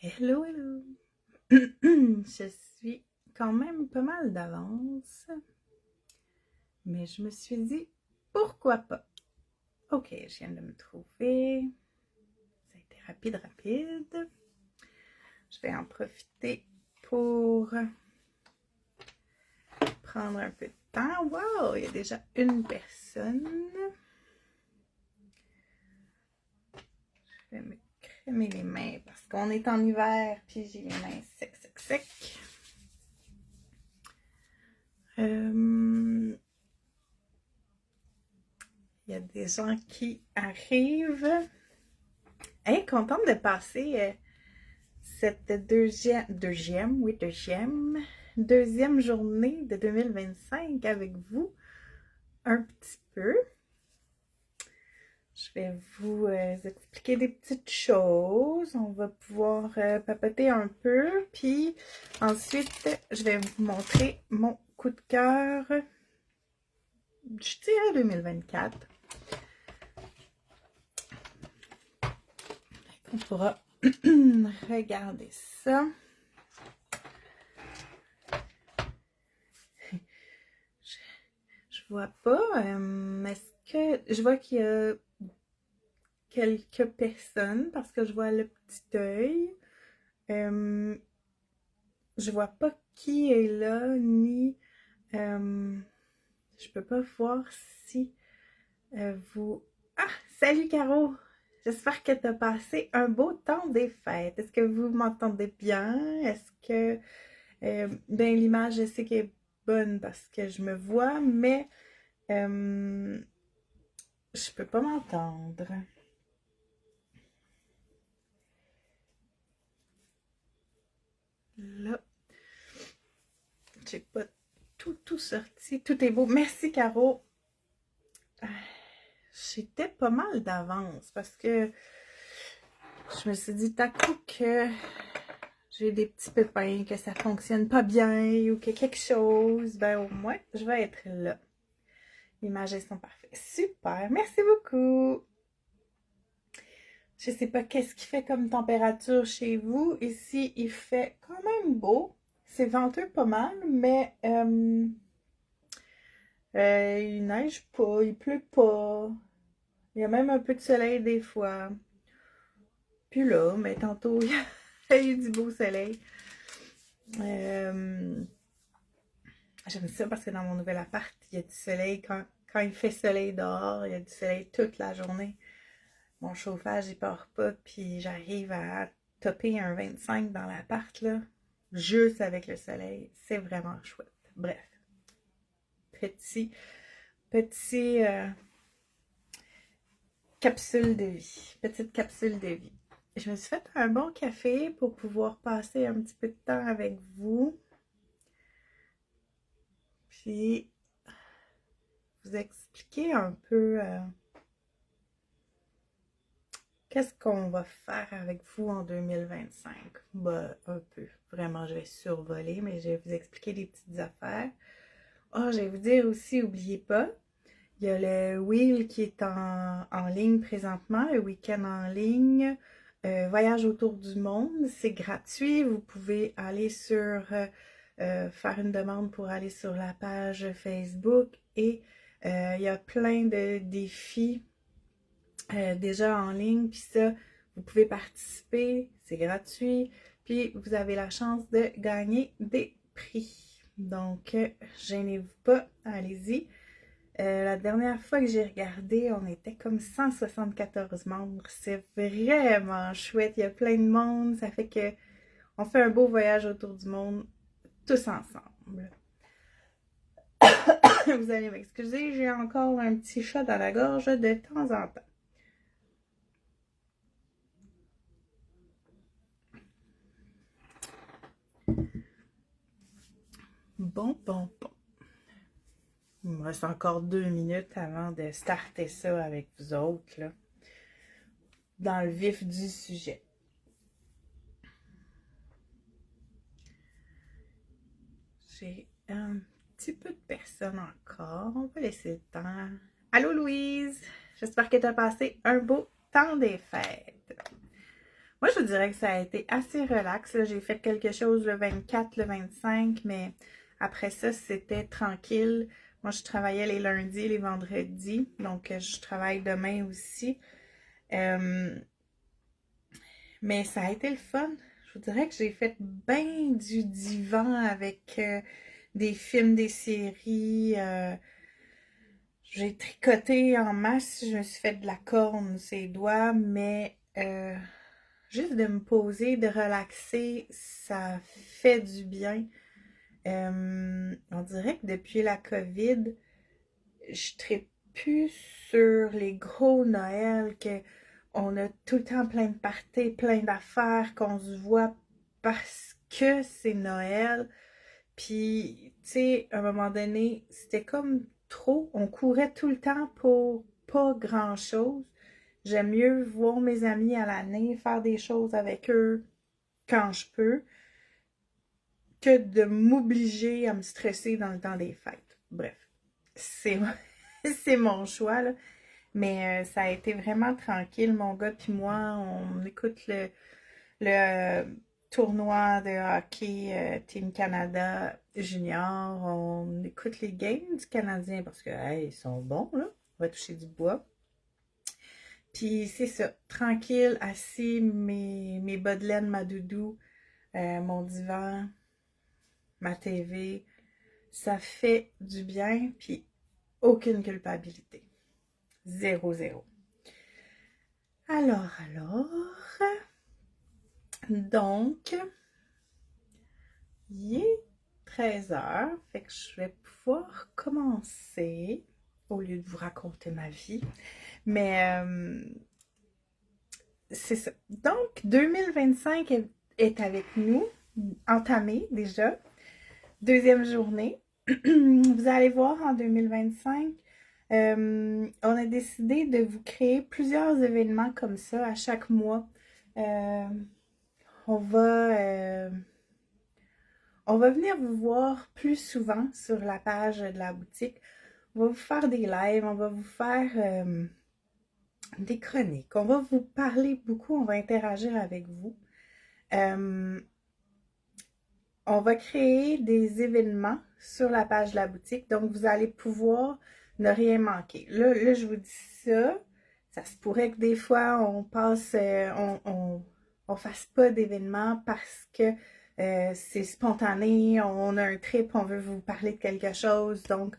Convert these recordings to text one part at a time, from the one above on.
Hello, hello! Je suis quand même pas mal d'avance, mais je me suis dit, pourquoi pas? Ok, je viens de me trouver. Ça a été rapide, rapide. Je vais en profiter pour prendre un peu de temps. Wow, il y a déjà une personne. Je vais me crémer les mains parce qu'on est en hiver, puis j'ai les mains sec, sec, sec. Il y a des gens qui arrivent. Hey, contente de passer cette deuxième journée de 2025 avec vous un petit peu. Je vais vous expliquer des petites choses. On va pouvoir papoter un peu. Puis ensuite, je vais vous montrer mon coup de cœur, je dirais 2024. On pourra regarder ça. Je vois pas. Est-ce que je vois qu'il y a quelques personnes parce que je vois le petit œil. Je vois pas qui est là, ni je peux pas voir si vous. Ah! Salut Caro! J'espère que tu as passé un beau temps des fêtes. Est-ce que vous m'entendez bien? Est-ce que ben l'image je sais qu'elle est bonne parce que je me vois, mais je peux pas m'entendre. Là, j'ai pas tout sorti. Tout est beau. Merci, Caro. J'étais pas mal d'avance parce que je me suis dit, t'as coup que j'ai des petits pépins, que ça fonctionne pas bien ou que quelque chose, ben au moins, je vais être là. Les images sont parfaites. Super, merci beaucoup. Je sais pas qu'est-ce qu'il fait comme température chez vous. Ici, il fait quand même beau. C'est venteux pas mal, mais il neige pas, il pleut pas. Il y a même un peu de soleil des fois. Puis là, mais tantôt, il y a eu du beau soleil. J'aime ça parce que dans mon nouvel appart, il y a du soleil. Quand il fait soleil dehors, il y a du soleil toute la journée. Mon chauffage, il part pas, puis j'arrive à topper un 25 dans l'appart, là, juste avec le soleil. C'est vraiment chouette. Bref, petit, petit capsule de vie. Petite capsule de vie. Je me suis fait un bon café pour pouvoir passer un petit peu de temps avec vous. Puis, vous expliquer un peu qu'est-ce qu'on va faire avec vous en 2025. Ben, un peu. Vraiment, je vais survoler, mais je vais vous expliquer des petites affaires. Oh, je vais vous dire aussi, n'oubliez pas, il y a le Wheel qui est en ligne présentement, le week-end en ligne, voyage autour du monde, c'est gratuit, vous pouvez aller faire une demande pour aller sur la page Facebook et il y a plein de défis déjà en ligne, puis ça, vous pouvez participer, c'est gratuit, puis vous avez la chance de gagner des prix. Donc, gênez-vous pas, allez-y. La dernière fois que j'ai regardé, on était comme 174 membres. C'est vraiment chouette. Il y a plein de monde. Ça fait que on fait un beau voyage autour du monde tous ensemble. Vous allez m'excuser, j'ai encore un petit chat dans la gorge de temps en temps. Bon, bon, bon. Il me reste encore 2 minutes avant de starter ça avec vous autres, là, dans le vif du sujet. J'ai un petit peu de personnes encore. On va laisser le temps. Allô Louise! J'espère que tu as passé un beau temps des fêtes. Moi, je vous dirais que ça a été assez relax, là. J'ai fait quelque chose le 24, le 25, mais après ça, c'était tranquille. Moi, je travaillais les lundis, les vendredis, donc je travaille demain aussi. Euh, mais ça a été le fun. Je vous dirais que j'ai fait bien du divan avec des films, des séries. J'ai tricoté en masse. Je me suis fait de la corne ses doigts, mais juste de me poser, de relaxer, ça fait du bien. On dirait que depuis la COVID, je tripe plus sur les gros Noëls, que on a tout le temps plein de parties, plein d'affaires, qu'on se voit parce que c'est Noël. Puis, tu sais, à un moment donné, c'était comme trop. On courait tout le temps pour pas grand-chose. J'aime mieux voir mes amis à l'année, faire des choses avec eux quand je peux, que de m'obliger à me stresser dans le temps des fêtes. Bref, c'est c'est mon choix, là. Mais ça a été vraiment tranquille, mon gars puis moi. On écoute le tournoi de hockey Team Canada Junior. On écoute les games du Canadien parce que hey, ils sont bons, là. On va toucher du bois. Puis c'est ça, tranquille, assis, mes bas de laine, ma doudou, mon divan, ma TV. Ça fait du bien, puis aucune culpabilité. Zéro, zéro. Alors, donc, il est 13 heures, fait que je vais pouvoir commencer au lieu de vous raconter ma vie. Mais c'est ça. Donc, 2025 est avec nous, entamé déjà. Deuxième journée. Vous allez voir en 2025, on a décidé de vous créer plusieurs événements comme ça à chaque mois. Euh, on va, euh, on va venir vous voir plus souvent sur la page de la boutique. On va vous faire des lives, on va vous faire des chroniques, on va vous parler beaucoup, on va interagir avec vous. Euh, on va créer des événements sur la page de la boutique, donc vous allez pouvoir ne rien manquer. Là je vous dis ça, ça se pourrait que des fois on passe, on fasse pas d'événements parce que c'est spontané, on a un trip, on veut vous parler de quelque chose, donc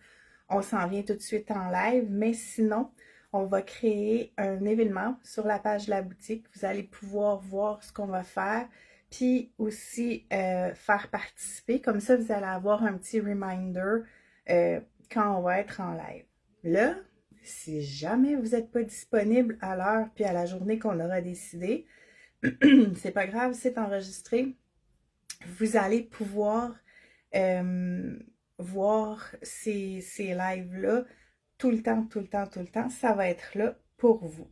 on s'en vient tout de suite en live, mais sinon, on va créer un événement sur la page de la boutique. Vous allez pouvoir voir ce qu'on va faire, puis aussi faire participer. Comme ça, vous allez avoir un petit reminder quand on va être en live. Là, si jamais vous n'êtes pas disponible à l'heure puis à la journée qu'on aura décidé, c'est pas grave, c'est enregistré. Vous allez pouvoir voir ces lives-là tout le temps, tout le temps, tout le temps. Ça va être là pour vous.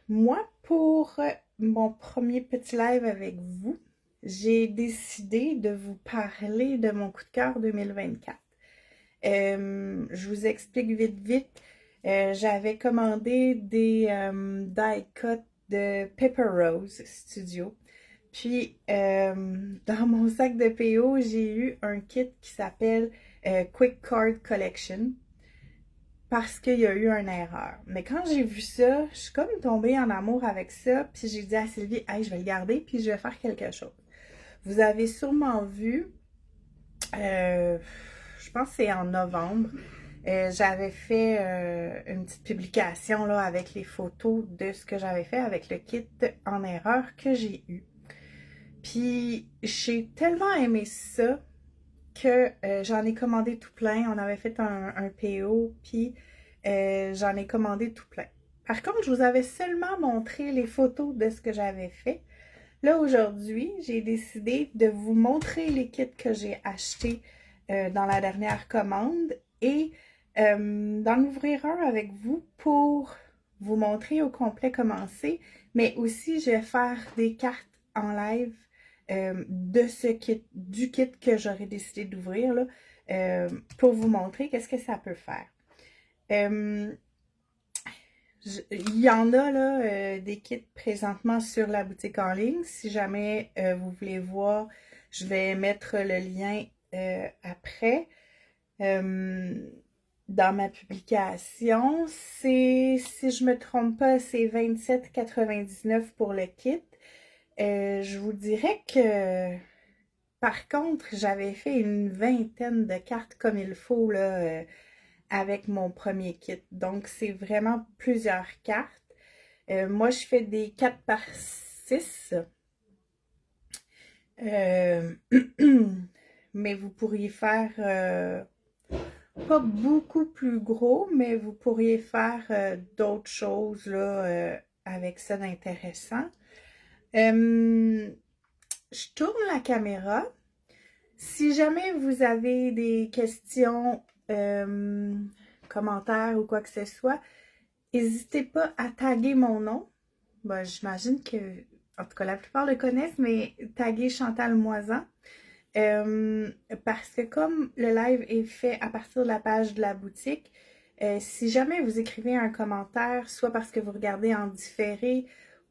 Moi, pour mon premier petit live avec vous, j'ai décidé de vous parler de mon coup de cœur 2024. Je vous explique vite, vite. J'avais commandé des die cut de Pepper Rose Studio. Puis, dans mon sac de PO, j'ai eu un kit qui s'appelle Quick Card Collection parce qu'il y a eu une erreur. Mais quand j'ai vu ça, je suis comme tombée en amour avec ça. Puis j'ai dit à Sylvie, hey, je vais le garder, puis je vais faire quelque chose. Vous avez sûrement vu, je pense que c'est en novembre, j'avais fait une petite publication là, avec les photos de ce que j'avais fait avec le kit en erreur que j'ai eu. Puis j'ai tellement aimé ça que j'en ai commandé tout plein. On avait fait un PO, puis j'en ai commandé tout plein. Par contre, je vous avais seulement montré les photos de ce que j'avais fait. Là, aujourd'hui, j'ai décidé de vous montrer les kits que j'ai achetés dans la dernière commande et d'en ouvrir un avec vous pour vous montrer au complet comment c'est, mais aussi je vais faire des cartes en live de ce kit, du kit que j'aurais décidé d'ouvrir là, pour vous montrer qu'est-ce que ça peut faire. Il y en a là des kits présentement sur la boutique en ligne. Si jamais vous voulez voir, je vais mettre le lien après dans ma publication. C'est, si je me trompe pas, c'est 27,99 pour le kit. Je vous dirais que par contre, j'avais fait une vingtaine de cartes comme il faut là, avec mon premier kit. Donc, c'est vraiment plusieurs cartes. Moi, je fais des 4 par 6. Mais vous pourriez faire pas beaucoup plus gros, mais vous pourriez faire d'autres choses là, avec ça d'intéressant. Je tourne la caméra. Si jamais vous avez des questions, commentaires ou quoi que ce soit, n'hésitez pas à taguer mon nom. Ben, j'imagine que, en tout cas, la plupart le connaissent, mais taguer Chantal Moisan. Parce que comme le live est fait à partir de la page de la boutique, si jamais vous écrivez un commentaire, soit parce que vous regardez en différé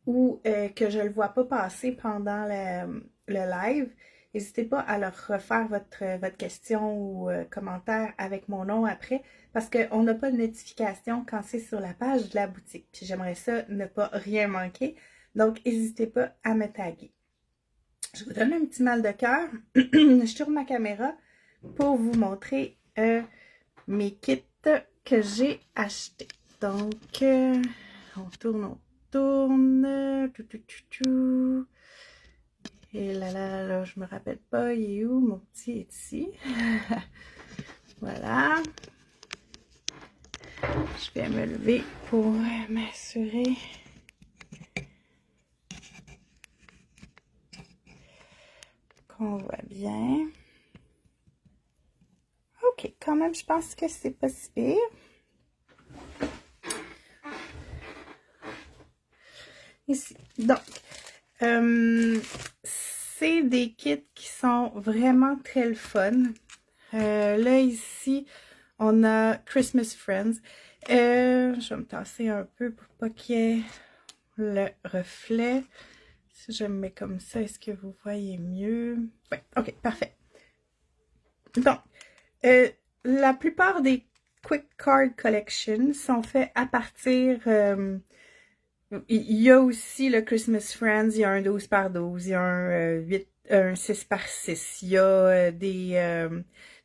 ou que je ne le vois pas passer pendant le live, n'hésitez pas à leur refaire votre question ou commentaire avec mon nom après, parce qu'on n'a pas de notification quand c'est sur la page de la boutique. Puis j'aimerais ça ne pas rien manquer, donc n'hésitez pas à me taguer. Je vous donne un petit mal de cœur. Je tourne ma caméra pour vous montrer mes kits que j'ai achetés. Donc, on tourne. Tout, tout, tout, tout. Et là, je me rappelle pas, il est où? Mon petit est ici. Voilà. Je vais me lever pour m'assurer. Qu'on voit bien. Ok, quand même, je pense que c'est pas si pire. Ici. Donc, c'est des kits qui sont vraiment très le fun. Là, ici, on a Christmas Friends. Je vais me tasser un peu pour pas qu'il y ait le reflet. Si je me mets comme ça, est-ce que vous voyez mieux? Oui, ok, parfait. Donc, la plupart des Quick Card Collection sont faits à partir... il y a aussi le Christmas Friends, il y a un 12 par 12, il y a un 6 par 6, il y a des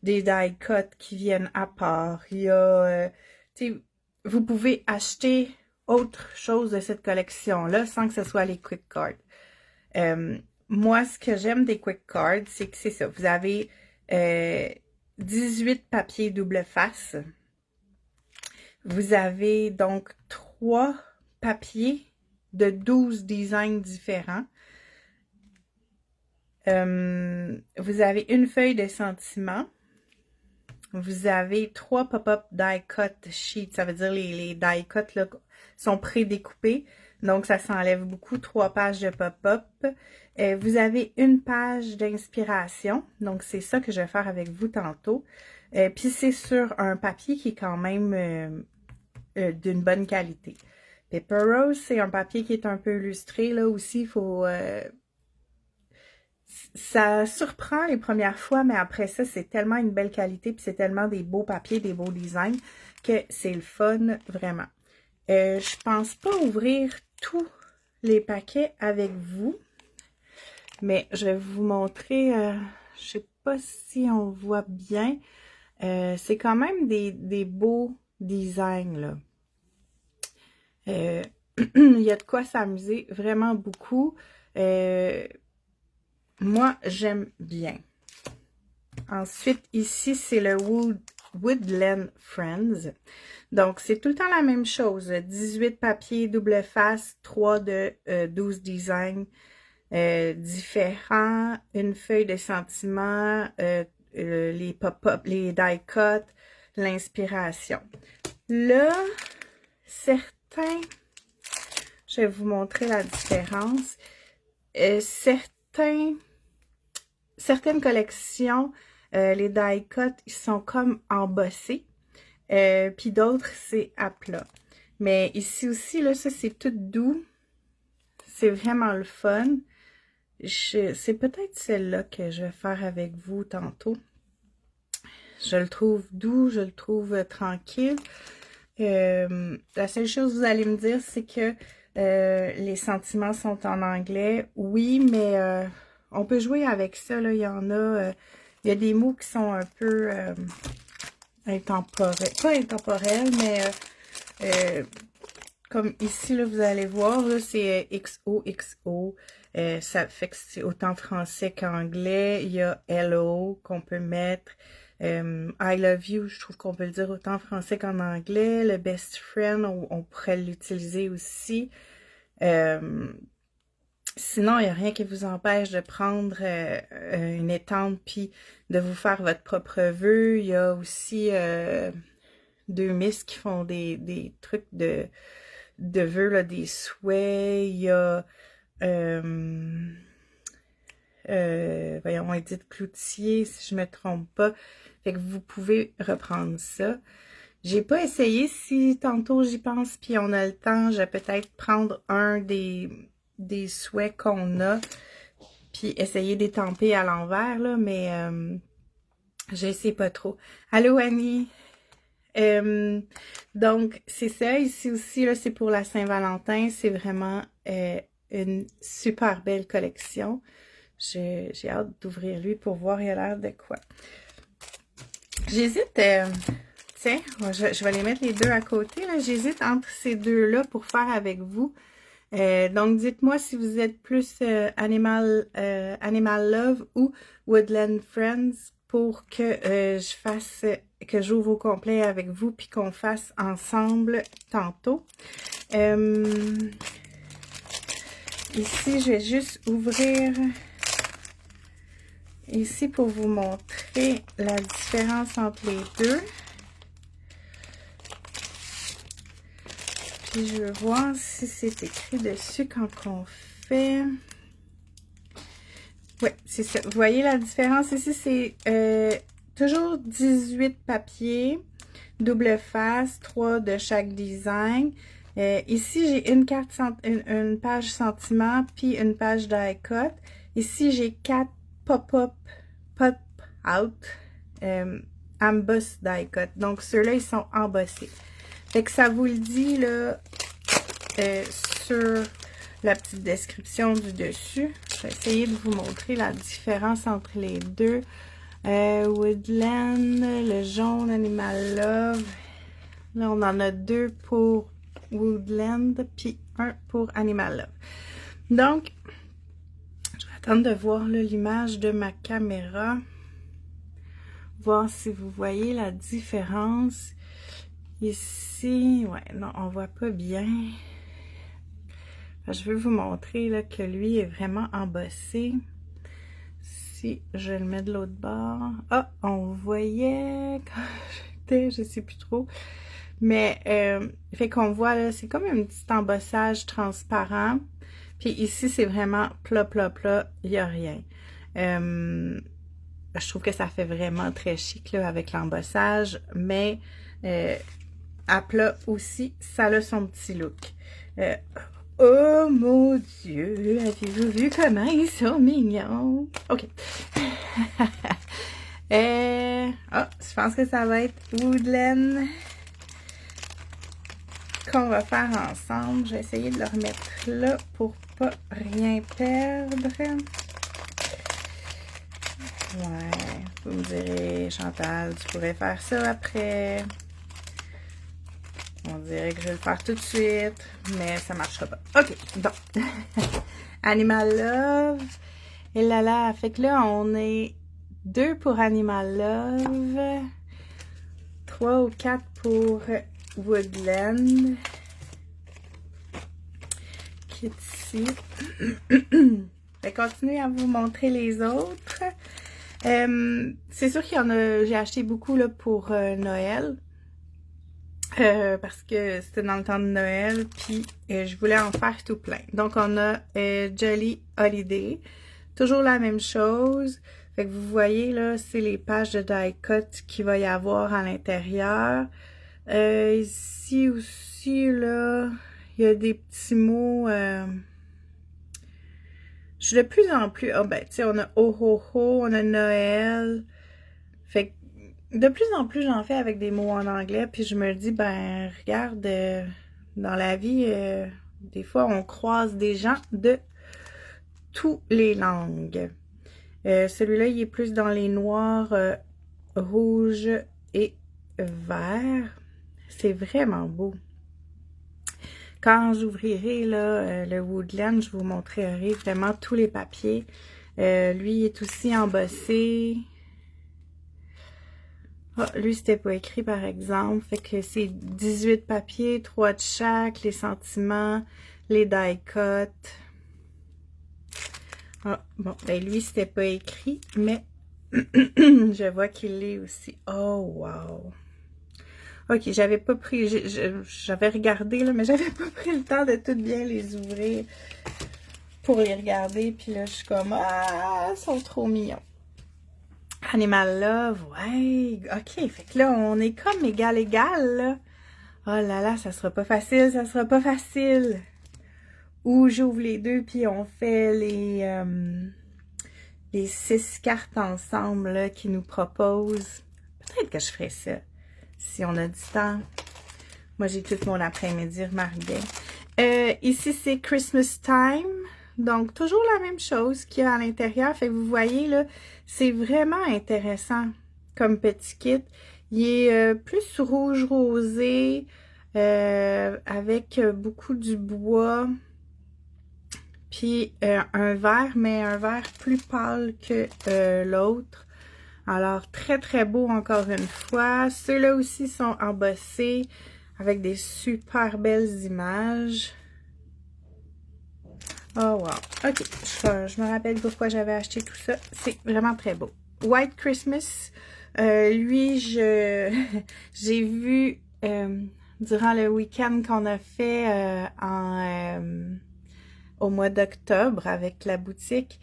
die cuts qui viennent à part, il y a... vous pouvez acheter autre chose de cette collection-là sans que ce soit les Quick Cards. Moi, ce que j'aime des Quick Cards, c'est que c'est ça. Vous avez 18 papiers double face. Vous avez donc 3 papiers de 12 designs différents. Vous avez une feuille de sentiments. Vous avez 3 pop-up die cut sheets. Ça veut dire les die cut là, sont pré-découpés. Donc, ça s'enlève beaucoup. 3 pages de pop-up. Vous avez une page d'inspiration. Donc, c'est ça que je vais faire avec vous tantôt. Puis, c'est sur un papier qui est quand même d'une bonne qualité. Paper Rose, c'est un papier qui est un peu illustré. Là aussi, il faut... ça surprend les premières fois, mais après ça, c'est tellement une belle qualité, puis c'est tellement des beaux papiers, des beaux designs, que c'est le fun, vraiment. Je pense pas ouvrir tous les paquets avec vous, mais je vais vous montrer, je sais pas si on voit bien, c'est quand même des beaux designs, là. Il y a de quoi s'amuser vraiment beaucoup. Moi, j'aime bien. Ensuite, ici, c'est le Woodland Friends. Donc, c'est tout le temps la même chose. 18 papiers double face, 3 de 12 designs différents, une feuille de sentiments, les pop-up, les die cut, l'inspiration. Là, certains, je vais vous montrer la différence. Certaines collections, les die cut, ils sont comme embossés. Puis d'autres, c'est à plat. Mais ici aussi, là, ça, c'est tout doux. C'est vraiment le fun. C'est peut-être celle-là que je vais faire avec vous tantôt. Je le trouve doux, je le trouve tranquille. La seule chose que vous allez me dire, c'est que les sentiments sont en anglais. Oui, mais on peut jouer avec ça. Là. Il y a des mots qui sont un peu intemporels. Pas intemporels, mais comme ici, là, vous allez voir, là, c'est XOXO. Ça fait que c'est autant français qu'anglais. Il y a hello qu'on peut mettre. I love you, je trouve qu'on peut le dire autant en français qu'en anglais. Le best friend, on pourrait l'utiliser aussi. Sinon, il n'y a rien qui vous empêche de prendre une étampe puis de vous faire votre propre vœu. Il y a aussi deux miss qui font des trucs de vœux, là, des souhaits. Il y a voyons, Edith Cloutier, si je me trompe pas. Fait que vous pouvez reprendre ça. J'ai pas essayé, si tantôt j'y pense, puis on a le temps, je vais peut-être prendre un des souhaits qu'on a, puis essayer d'étamper à l'envers, là, mais je sais pas trop. Allô, Annie? Donc, c'est ça, ici aussi, là, c'est pour la Saint-Valentin, c'est vraiment une super belle collection. J'ai hâte d'ouvrir lui pour voir il a l'air de quoi. J'hésite, tiens, je vais les mettre les deux à côté. J'hésite entre ces deux-là pour faire avec vous. Donc, dites-moi si vous êtes plus Animal Love ou Woodland Friends pour que je fasse, que j'ouvre au complet avec vous puis qu'on fasse ensemble tantôt. Ici, je vais juste ouvrir ici pour vous montrer la différence entre les deux. Puis je veux voir si c'est écrit dessus quand on fait. Oui, c'est ça. Vous voyez la différence ici, c'est toujours 18 papiers, double face, 3 de chaque design. Ici, j'ai une une page sentiment, puis une page die cut. Ici, j'ai 4 pop-out, emboss die cut. Donc, ceux-là, ils sont embossés. Fait que ça vous le dit, là, sur la petite description du dessus. Je vais essayer de vous montrer la différence entre les deux. Woodland, le jaune, Animal Love. Là, on en a deux pour Woodland, puis un pour Animal Love. Donc, je vais attendre de voir l'image de ma caméra. Voir si vous voyez la différence. Ici, ouais, non, on voit pas bien. Je veux vous montrer là, que lui est vraiment embossé. Si je le mets de l'autre bord. Ah, on voyait quand j'étais, je sais plus trop. Mais, fait qu'on voit là, c'est comme un petit embossage transparent. Puis ici, c'est vraiment plat, plat, plat, il n'y a rien. Je trouve que ça fait vraiment très chic là, avec l'embossage. Mais, à plat aussi, ça a son petit look. Oh mon Dieu, avez-vous vu comment ils sont mignons? OK. Je pense que ça va être Woodland qu'on va faire ensemble. Je vais essayer de le remettre là pour pas rien perdre. Ouais, vous me direz, Chantal, tu pourrais faire ça après. On dirait que je vais le faire tout de suite, mais ça marchera pas. OK, donc, Animal Love. Et là, fait que là, on est 2 pour Animal Love, 3 ou 4 pour Woodland, qui est ici. Je vais continuer à vous montrer les autres. C'est sûr qu'il y en a, j'ai acheté beaucoup là, pour Noël. Parce que c'était dans le temps de Noël, puis je voulais en faire tout plein. Donc, on a Jolly Holiday. Toujours la même chose. Fait que vous voyez, là, c'est les pages de die cut qu'il va y avoir à l'intérieur. Ici aussi, aussi, là, il y a des petits mots... je suis de plus en plus... Ah ben, tu sais, on a oh ho ho, on a Noël. Fait que de plus en plus, j'en fais avec des mots en anglais. Puis je me dis, ben, regarde, dans la vie, des fois, on croise des gens de toutes les langues. Celui-là, il est plus dans les noirs, rouges et verts. C'est vraiment beau. Quand j'ouvrirai là, le Woodland, je vous montrerai vraiment tous les papiers. Lui, il est aussi embossé. Ah, lui, c'était pas écrit, par exemple. Fait que c'est 18 papiers, 3 de chaque, les sentiments, les die-cuts. Ah, bon, ben lui, c'était pas écrit, mais je vois qu'il l'est aussi. Oh, wow! Ok, j'avais pas pris, j'avais regardé, là, mais j'avais pas pris le temps de tout bien les ouvrir pour les regarder. Puis là, je suis comme, ah, ils sont trop mignons. Animal Love, ouais, ok, fait que là, on est comme égal, là. Oh là là, ça sera pas facile, ça sera pas facile. Ou j'ouvre les deux, puis on fait les 6 cartes ensemble, là, qu'ils nous proposent. Peut-être que je ferai ça. Si on a du temps. Moi, j'ai tout mon après-midi, remarque bien. Ici, c'est Christmas Time. Donc, toujours la même chose qu'il y a à l'intérieur. Fait que vous voyez, là, c'est vraiment intéressant comme petit kit. Il est plus rouge rosé, avec beaucoup du bois. Puis, un vert, mais un vert plus pâle que l'autre. Alors, très, très beau encore une fois. Ceux-là aussi sont embossés avec des super belles images. Oh, wow. OK, je me rappelle pourquoi j'avais acheté tout ça. C'est vraiment très beau. White Christmas, lui, j'ai vu durant le week-end qu'on a fait au mois d'octobre avec la boutique.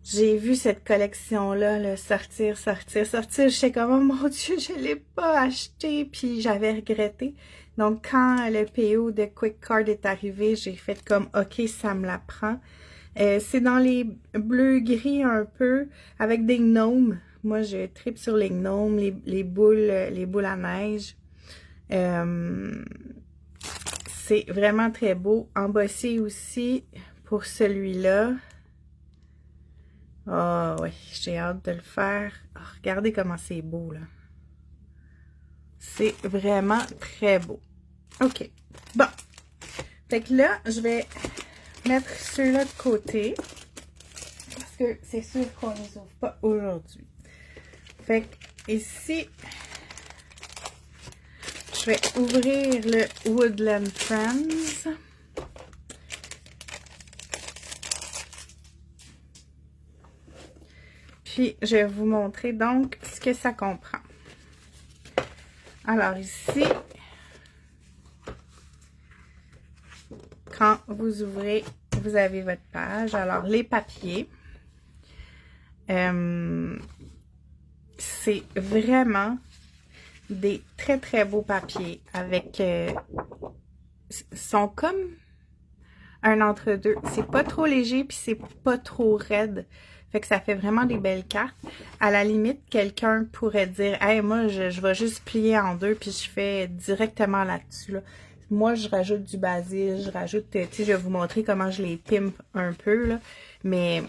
J'ai vu cette collection-là là, sortir. J'étais comme, oh mon Dieu, je ne l'ai pas acheté, puis j'avais regretté. Donc, quand le PO de Quick Card est arrivé, j'ai fait comme, OK, ça me la prend. C'est dans les bleus-gris un peu, avec des gnomes. Moi, je tripe sur les gnomes, les boules à neige. C'est vraiment très beau. Embossé aussi pour celui-là. Ah oui, j'ai hâte de le faire. Oh, regardez comment c'est beau, là. C'est vraiment très beau. OK. Bon. Fait que là, je vais mettre ceux-là de côté. Parce que c'est sûr qu'on ne les ouvre pas aujourd'hui. Fait que ici, je vais ouvrir le Woodland Friends. Puis, je vais vous montrer donc ce que ça comprend. Alors ici, quand vous ouvrez, vous avez votre page. Alors, les papiers, c'est vraiment des très, très beaux papiers avec... sont comme un entre-deux. C'est pas trop léger, puis c'est pas trop raide. Fait que ça fait vraiment des belles cartes. À la limite, quelqu'un pourrait dire « Hey, moi, je vais juste plier en deux, puis je fais directement là-dessus. Là. » Moi, je rajoute du basil, je rajoute... Tu sais, je vais vous montrer comment je les pimpe un peu, là. Mais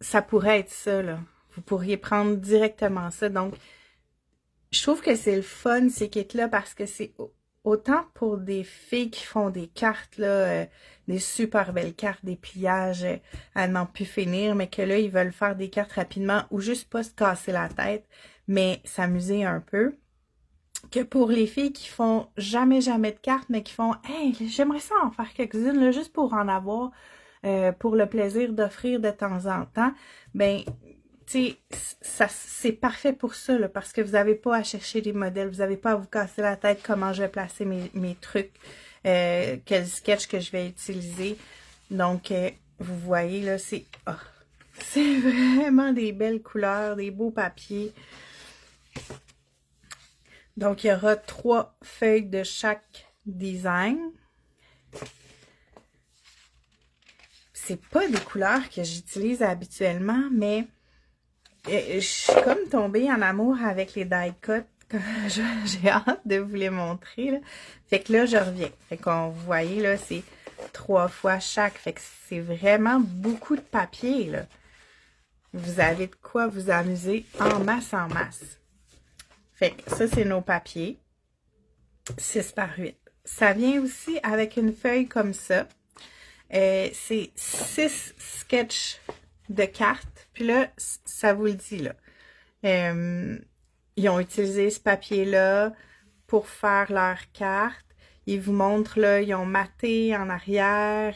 ça pourrait être ça, là. Vous pourriez prendre directement ça. Donc, je trouve que c'est le fun, ces kits-là, parce que c'est... Autant pour des filles qui font des cartes, là, des super belles cartes, des pliages à n'en plus finir, mais que là, ils veulent faire des cartes rapidement ou juste pas se casser la tête, mais s'amuser un peu. Que pour les filles qui font jamais de cartes, mais qui font « Hey, j'aimerais ça en faire quelques-unes, là, juste pour en avoir, pour le plaisir d'offrir de temps en temps. » Ben, tu sais, c'est parfait pour ça, là, parce que vous n'avez pas à chercher des modèles, vous n'avez pas à vous casser la tête comment je vais placer mes trucs, quel sketch que je vais utiliser. Donc, vous voyez, là, c'est vraiment des belles couleurs, des beaux papiers. Donc, il y aura 3 feuilles de chaque Design. C'est pas des couleurs que j'utilise habituellement, mais je suis comme tombée en amour avec les die cut. J'ai hâte de vous les montrer, là. Fait que là, je reviens. Fait qu'on, vous voyez, là, c'est 3 fois chaque. Fait que c'est vraiment beaucoup de papier, là. Vous avez de quoi vous amuser en masse, en masse. Fait que ça, c'est nos papiers. 6 par 8. Ça vient aussi avec une feuille comme ça. C'est 6 sketchs de cartes. Puis là, ça vous le dit, là. Ils ont utilisé ce papier-là pour faire leurs cartes. Ils vous montrent, là, ils ont maté en arrière,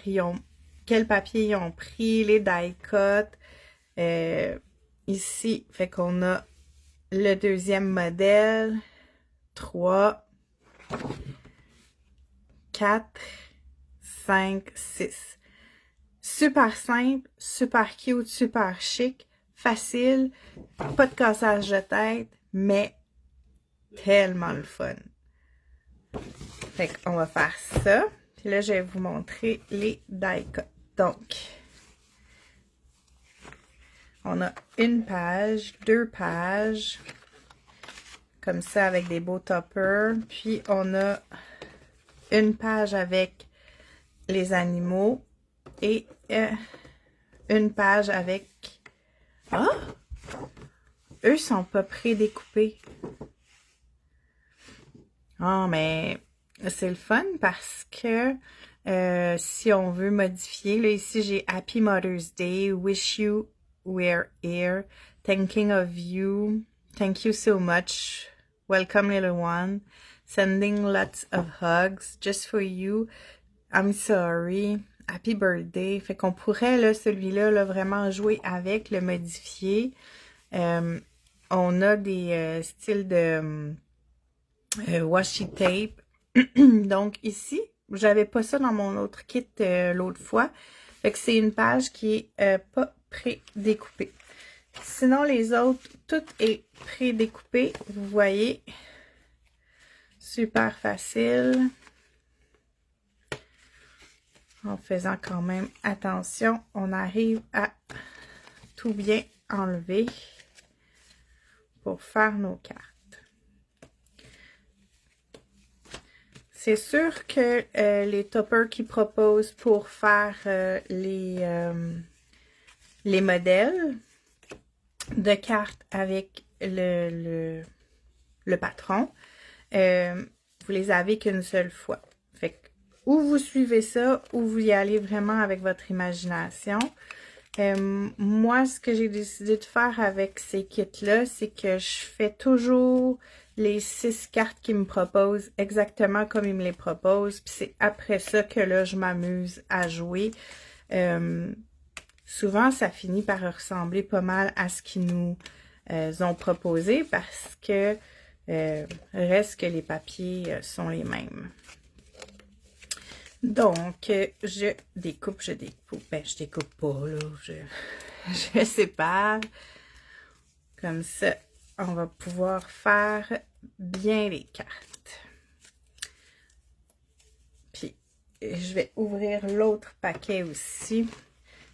quel papier ils ont pris, les die cut. Ici, fait qu'on a le deuxième modèle, 3, 4, 5, 6. Super simple, super cute, super chic, facile, pas de cassage de tête, mais tellement le fun. Fait qu'on va faire ça. Puis là, je vais vous montrer les die cut. Donc, on a une page, 2 pages, comme ça avec des beaux toppers. Puis on a une page avec les animaux et une page avec... Ah! Eux sont pas prédécoupés. Ah, mais c'est le fun parce que si on veut modifier, là ici j'ai Happy Mother's Day, Wish You Were Here, Thinking of You, Thank you so much, Welcome little one, Sending lots of hugs, Just for you, I'm sorry, Happy Birthday. Fait qu'on pourrait, là, celui-là, là, vraiment jouer avec, le modifier. On a des styles de washi tape. Donc ici, j'avais pas ça dans mon autre kit l'autre fois. Fait que c'est une page qui est pas pré-découpée. Sinon, les autres, tout est pré-découpé. Vous voyez, super facile. En faisant quand même attention, on arrive à tout bien enlever pour faire nos cartes. C'est sûr que les toppers qu'ils proposent pour faire les modèles de cartes avec le patron, vous les avez qu'une seule fois. Fait que, ou vous suivez ça, ou vous y allez vraiment avec votre imagination. Moi, ce que j'ai décidé de faire avec ces kits-là, c'est que je fais toujours les 6 cartes qu'ils me proposent exactement comme ils me les proposent. Puis c'est après ça que là, je m'amuse à jouer. Souvent, ça finit par ressembler pas mal à ce qu'ils nous ont proposé parce que reste que les papiers sont les mêmes. Donc, je découpe. Ben, je découpe pas, là. Je sépare. Comme ça, on va pouvoir faire bien les cartes. Puis, je vais ouvrir l'autre paquet aussi.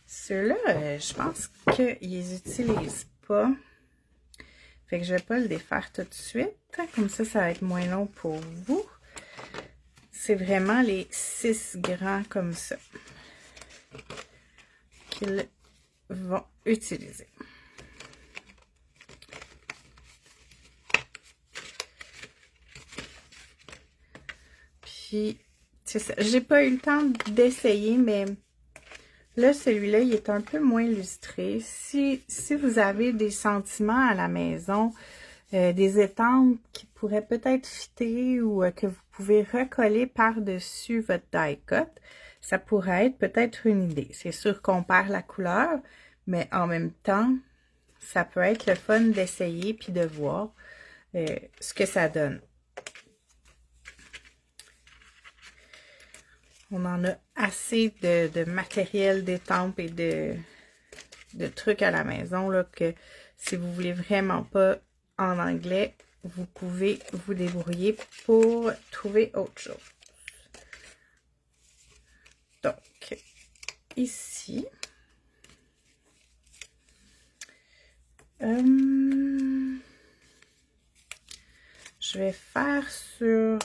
Ceux-là, je pense qu'ils les utilisent pas. Fait que je vais pas le défaire tout de suite. Comme ça, ça va être moins long pour vous. C'est vraiment les 6 grands comme ça qu'ils vont utiliser. Puis, c'est ça. J'ai pas eu le temps d'essayer, mais là, celui-là, il est un peu moins lustré. Si vous avez des sentiments à la maison, des étampes qui pourraient peut-être fitter ou que vous pouvez recoller par-dessus votre die cut, ça pourrait être peut-être une idée. C'est sûr qu'on perd la couleur, mais en même temps, ça peut être le fun d'essayer puis de voir ce que ça donne. On en a assez de matériel d'étampes et de trucs à la maison là, que si vous voulez vraiment pas en anglais, vous pouvez vous débrouiller pour trouver autre chose. Donc, ici, je vais faire sur...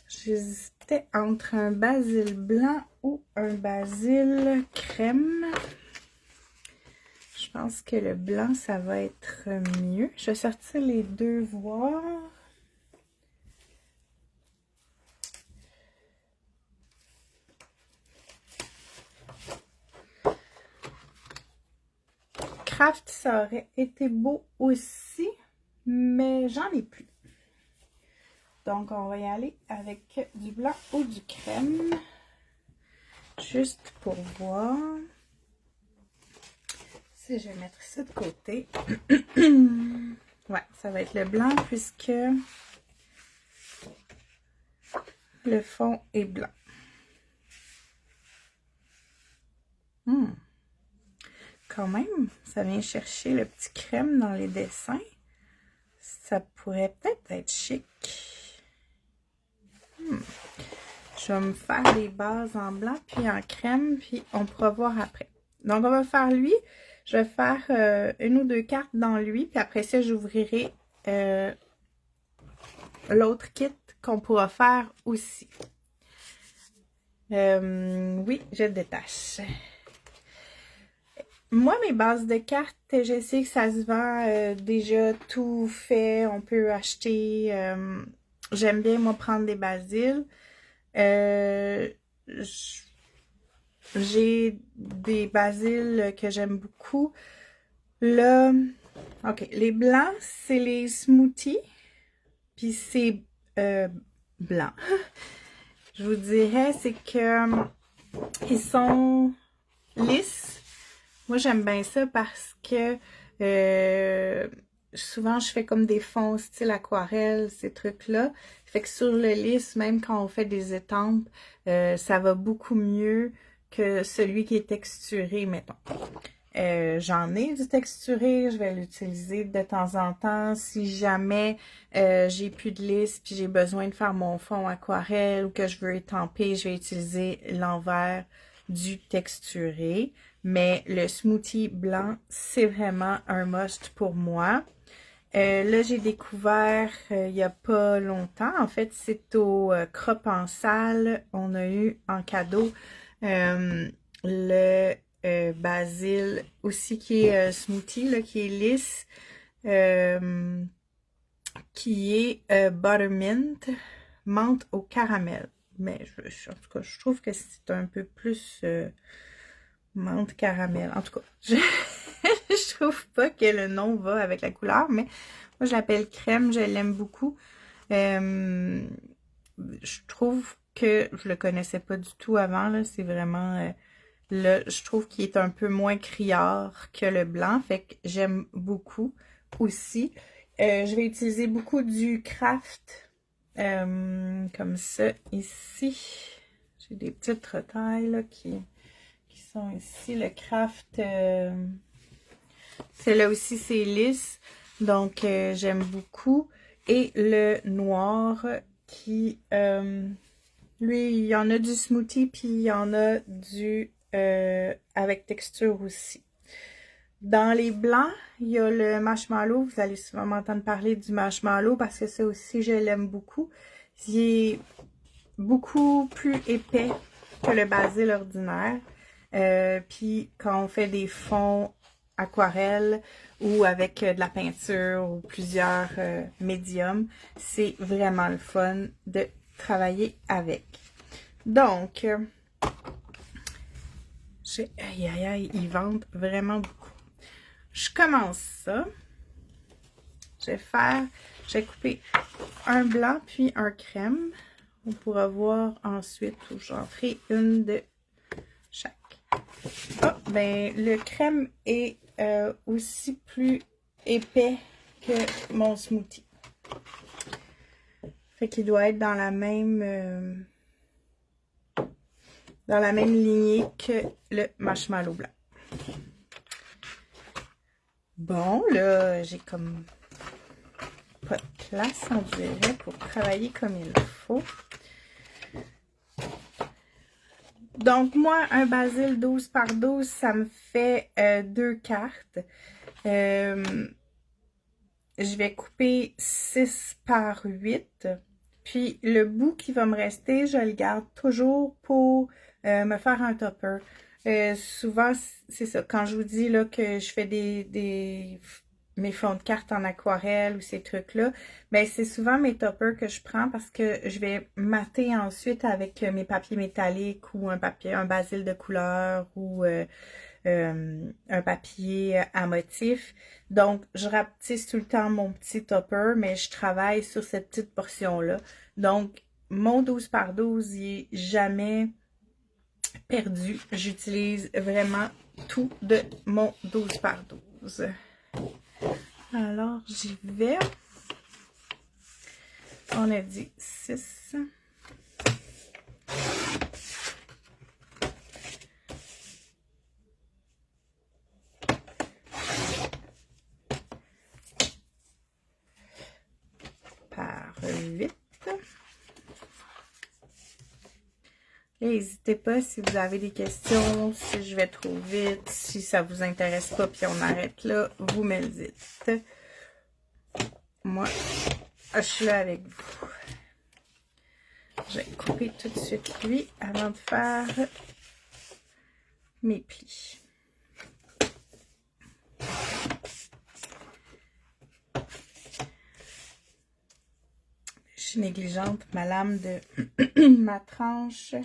J'hésitais entre un basil blanc ou un basil crème. Je pense que le blanc, ça va être mieux. Je vais sortir les deux voir. Craft, ça aurait été beau aussi, mais j'en ai plus. Donc, on va y aller avec du blanc ou du crème. Juste pour voir. Si je vais mettre ça de côté. Ouais, ça va être le blanc puisque le fond est blanc. Quand même, ça vient chercher le petit crème dans les dessins. Ça pourrait peut-être être chic. Je vais me faire les bases en blanc puis en crème, puis on pourra voir après. Donc, on va faire lui. Je vais faire une ou deux cartes dans lui, puis après ça, j'ouvrirai l'autre kit qu'on pourra faire aussi. Oui, je détache. Moi, mes bases de cartes, je sais que ça se vend déjà tout fait. On peut acheter. J'aime bien, moi, prendre des basiles. J'ai des basiles que j'aime beaucoup. Là, ok, les blancs, c'est les smoothies. Puis c'est blanc. Je vous dirais, c'est que ils sont lisses. Moi, j'aime bien ça parce que souvent, je fais comme des fonds style aquarelle, ces trucs-là. Fait que sur le lisse, même quand on fait des étampes, ça va beaucoup mieux que celui qui est texturé, mettons. J'en ai du texturé, je vais l'utiliser de temps en temps. Si jamais j'ai plus de lisse puis j'ai besoin de faire mon fond aquarelle ou que je veux étamper, je vais utiliser l'envers du texturé. Mais le smoothie blanc, c'est vraiment un must pour moi. Là, j'ai découvert il n'y a pas longtemps. En fait, c'est au Crop en salle. On a eu en cadeau le basil aussi qui est smoothie, là, qui est lisse, qui est buttermint, menthe au caramel. Mais en tout cas, je trouve que c'est un peu plus menthe caramel. En tout cas, je trouve pas que le nom va avec la couleur, mais moi je l'appelle crème, je l'aime beaucoup. Je trouve que je le connaissais pas du tout avant, là, c'est vraiment je trouve qu'il est un peu moins criard que le blanc, fait que j'aime beaucoup aussi. Je vais utiliser beaucoup du craft, comme ça, ici. J'ai des petites retailles là, qui sont ici. Le craft, celle-là aussi, c'est lisse, donc j'aime beaucoup. Et le noir qui, lui, il y en a du smoothie, puis il y en a du avec texture aussi. Dans les blancs, il y a le marshmallow. Vous allez souvent m'entendre parler du marshmallow parce que ça aussi, je l'aime beaucoup. Il est beaucoup plus épais que le basil ordinaire. Puis quand on fait des fonds aquarelle ou avec de la peinture ou plusieurs médiums, c'est vraiment le fun de travailler avec. Donc, aïe aïe aïe, ils vendent vraiment beaucoup. Je commence ça. Je vais couper un blanc puis un crème. On pourra voir ensuite où j'en ferai une de chaque. Oh, ben, le crème est aussi plus épais que mon smoothie. Fait qu'il doit être dans la même lignée que le marshmallow blanc. Bon, là, j'ai comme pas de place, on dirait, pour travailler comme il faut. Donc, moi, un basil 12 par 12, ça me fait 2 cartes. Je vais couper 6 par 8. Puis, le bout qui va me rester, je le garde toujours pour me faire un topper. Souvent, c'est ça. Quand je vous dis là, que je fais mes fonds de cartes en aquarelle ou ces trucs-là, ben c'est souvent mes toppers que je prends parce que je vais mater ensuite avec mes papiers métalliques ou un basil de couleur ou un papier à motif. Donc, je rapetisse tout le temps mon petit topper, mais je travaille sur cette petite portion-là. Donc, mon 12 par 12, il est jamais perdu. J'utilise vraiment tout de mon 12 par 12. Alors, j'y vais. On a dit 6. Par 8. N'hésitez pas si vous avez des questions, si je vais trop vite, si ça vous intéresse pas, puis on arrête là, vous me le dites. Moi, je suis là avec vous. Je vais couper tout de suite lui avant de faire mes plis. Je suis négligente, ma lame de ma tranche.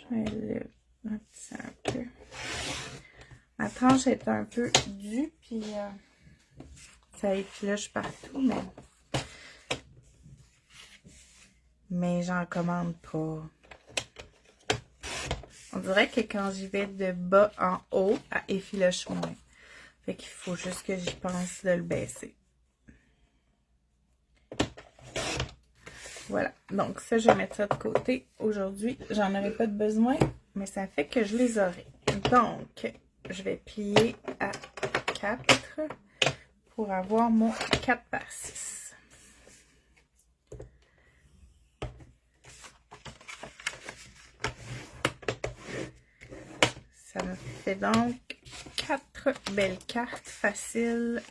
Je vais le rapetisser un peu. Ma tranche est un peu due, puis ça écloche partout, mais j'en commande pas. On dirait que quand j'y vais de bas en haut, elle effiloche moins. Fait qu'il faut juste que j'y pense de le baisser. Voilà, donc ça, je vais mettre ça de côté. Aujourd'hui, j'en aurai pas de besoin, mais ça fait que je les aurai. Donc, je vais plier à 4 pour avoir mon 4 par 6. Ça me fait donc 4 belles cartes faciles.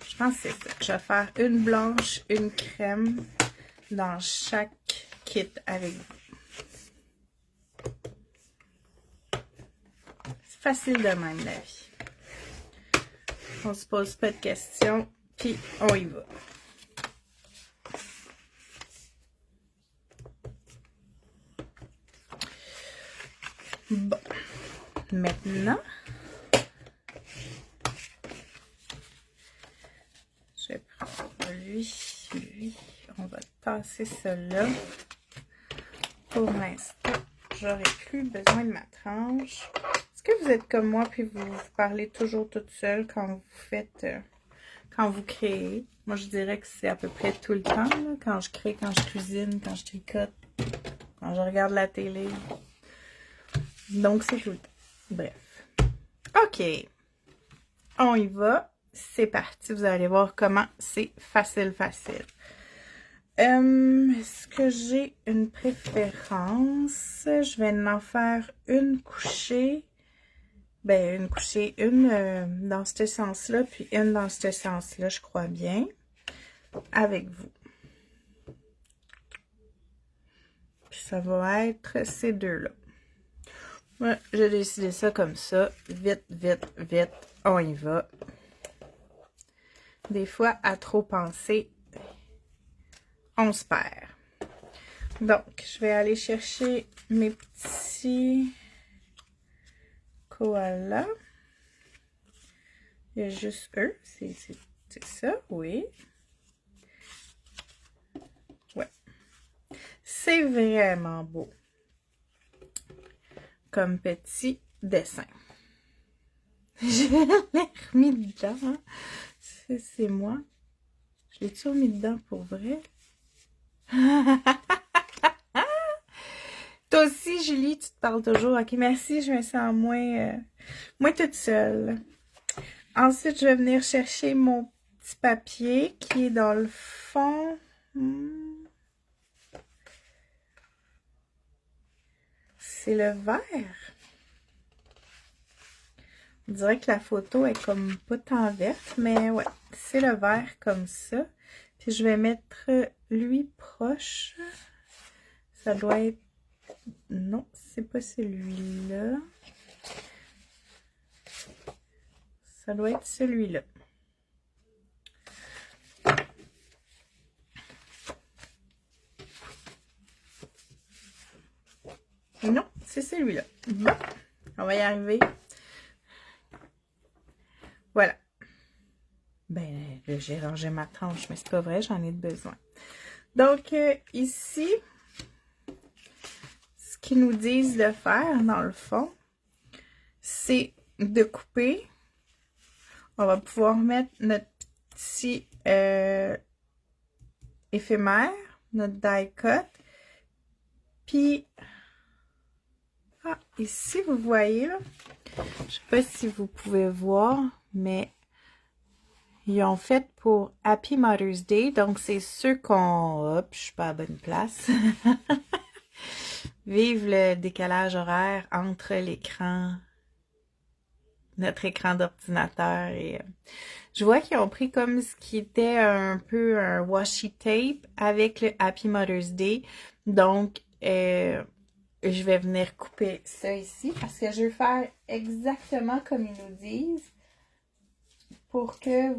Je pense que c'est ça. Je vais faire une blanche, une crème dans chaque kit avec vous. C'est facile de même, la vie. On se pose pas de questions, puis on y va. Bon. Maintenant, je vais prendre lui, on va tasser cela. Pour l'instant, j'aurai plus besoin de ma tranche. Est-ce que vous êtes comme moi puis vous parlez toujours toute seule quand vous faites, quand vous créez? Moi, je dirais que c'est à peu près tout le temps, là, quand je crée, quand je cuisine, quand je tricote, quand je regarde la télé. Donc, c'est tout le temps. Bref. OK. On y va. C'est parti. Vous allez voir comment c'est facile. Est-ce que j'ai une préférence? Je vais en faire une couchée. Ben, une couchée, une dans ce sens-là, puis une dans ce sens-là, je crois bien, avec vous. Puis ça va être ces deux-là. Ouais, j'ai décidé ça comme ça. Vite, on y va. Des fois, à trop penser, on se perd. Donc, je vais aller chercher mes petits koalas. Il y a juste eux. C'est ça, oui. Ouais. C'est vraiment beau comme petit dessin. Je l'ai remis dedans. Hein? C'est moi. Je l'ai-tu remis dedans pour vrai? Toi aussi, Julie, tu te parles toujours. Ok, merci, je me sens moins toute seule. Ensuite, je vais venir chercher mon petit papier qui est dans le fond. c'est le vert. On dirait que la photo est comme pas tant verte, mais ouais, c'est le vert comme ça. Puis je vais mettre lui proche. Ça doit être... Non, c'est pas celui-là. Ça doit être celui-là. Non, c'est celui-là. Bon, on va y arriver. Voilà. Ben, là, j'ai rangé ma tranche, mais c'est pas vrai, j'en ai besoin. Donc, ici, ce qu'ils nous disent de faire, dans le fond, c'est de couper. On va pouvoir mettre notre petit éphémère, notre die cut. Puis, ici, vous voyez, là, je sais pas si vous pouvez voir, mais ils ont fait pour Happy Mother's Day. Donc, c'est ceux qu'on... Hop, je suis pas à la bonne place. Vive le décalage horaire entre l'écran, notre écran d'ordinateur et... je vois qu'ils ont pris comme ce qui était un peu un washi tape avec le Happy Mother's Day. Donc, je vais venir couper ça ici parce que je veux faire exactement comme ils nous disent pour que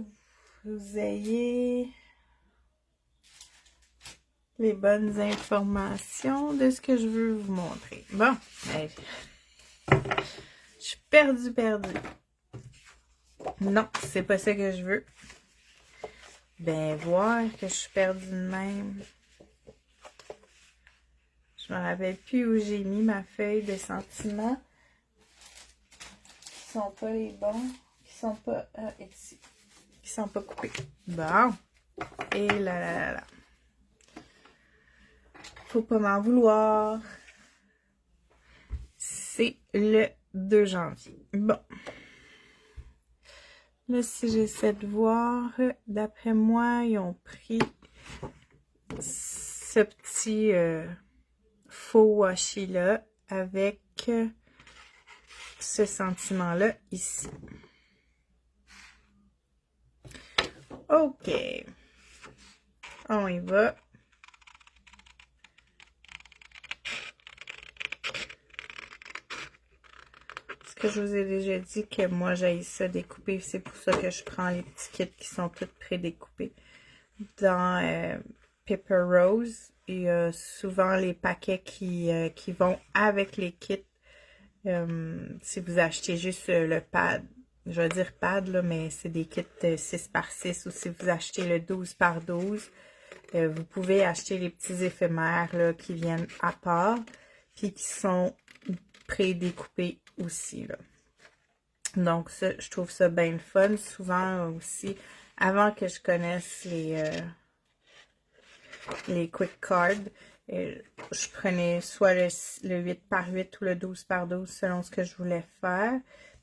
vous ayez les bonnes informations de ce que je veux vous montrer. Bon, je suis perdue. Non, c'est pas ça que je veux. Ben, voir que je suis perdue de même. Je me rappelle plus où j'ai mis ma feuille de sentiments. Qui sont pas les bons. Qui sont pas... ici. Qui sont pas coupés. Bon. Et là. Faut pas m'en vouloir. C'est le 2 janvier. Bon. Là, si j'essaie de voir, d'après moi, ils ont pris ce petit faux washi-là avec ce sentiment-là ici. OK. On y va. Que je vous ai déjà dit que moi j'aille ça découper, c'est pour ça que je prends les petits kits qui sont tous pré-découpés dans Pepper Rose et souvent les paquets qui vont avec les kits. Si vous achetez juste le pad, je vais dire pad là, mais c'est des kits 6 par 6 ou si vous achetez le 12 par 12, vous pouvez acheter les petits éphémères là, qui viennent à part puis qui sont pré-découpés aussi, là. Donc, ça, je trouve ça bien le fun. Souvent aussi, avant que je connaisse les quick cards, je prenais soit le 8 par 8 ou le 12 par 12 selon ce que je voulais faire.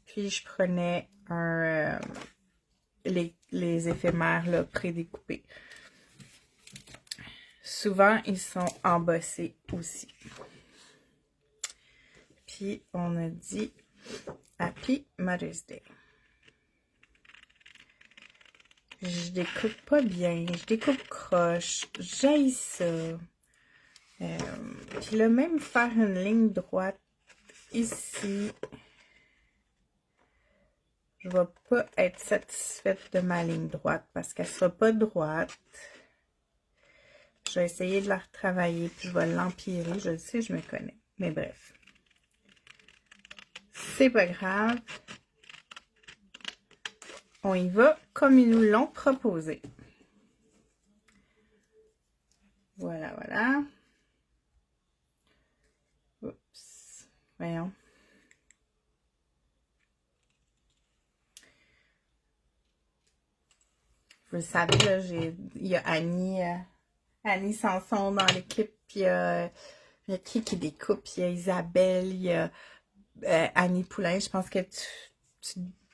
Puis, je prenais les éphémères là, pré-découpés. Souvent, ils sont embossés aussi. Puis, on a dit Happy Mother's Day. Je découpe pas bien, je découpe croche, j'haïs ça. Puis là, même faire une ligne droite ici, je vais pas être satisfaite de ma ligne droite parce qu'elle sera pas droite. Je vais essayer de la retravailler, puis je vais l'empirer. Je le sais, je me connais. Mais bref. C'est pas grave. On y va comme ils nous l'ont proposé. Voilà. Oups. Voyons. Vous le savez, là, il y a Annie Sanson dans l'équipe, puis il y a qui découpe, puis il y a Isabelle, il y a Annie Poulain. Je pense que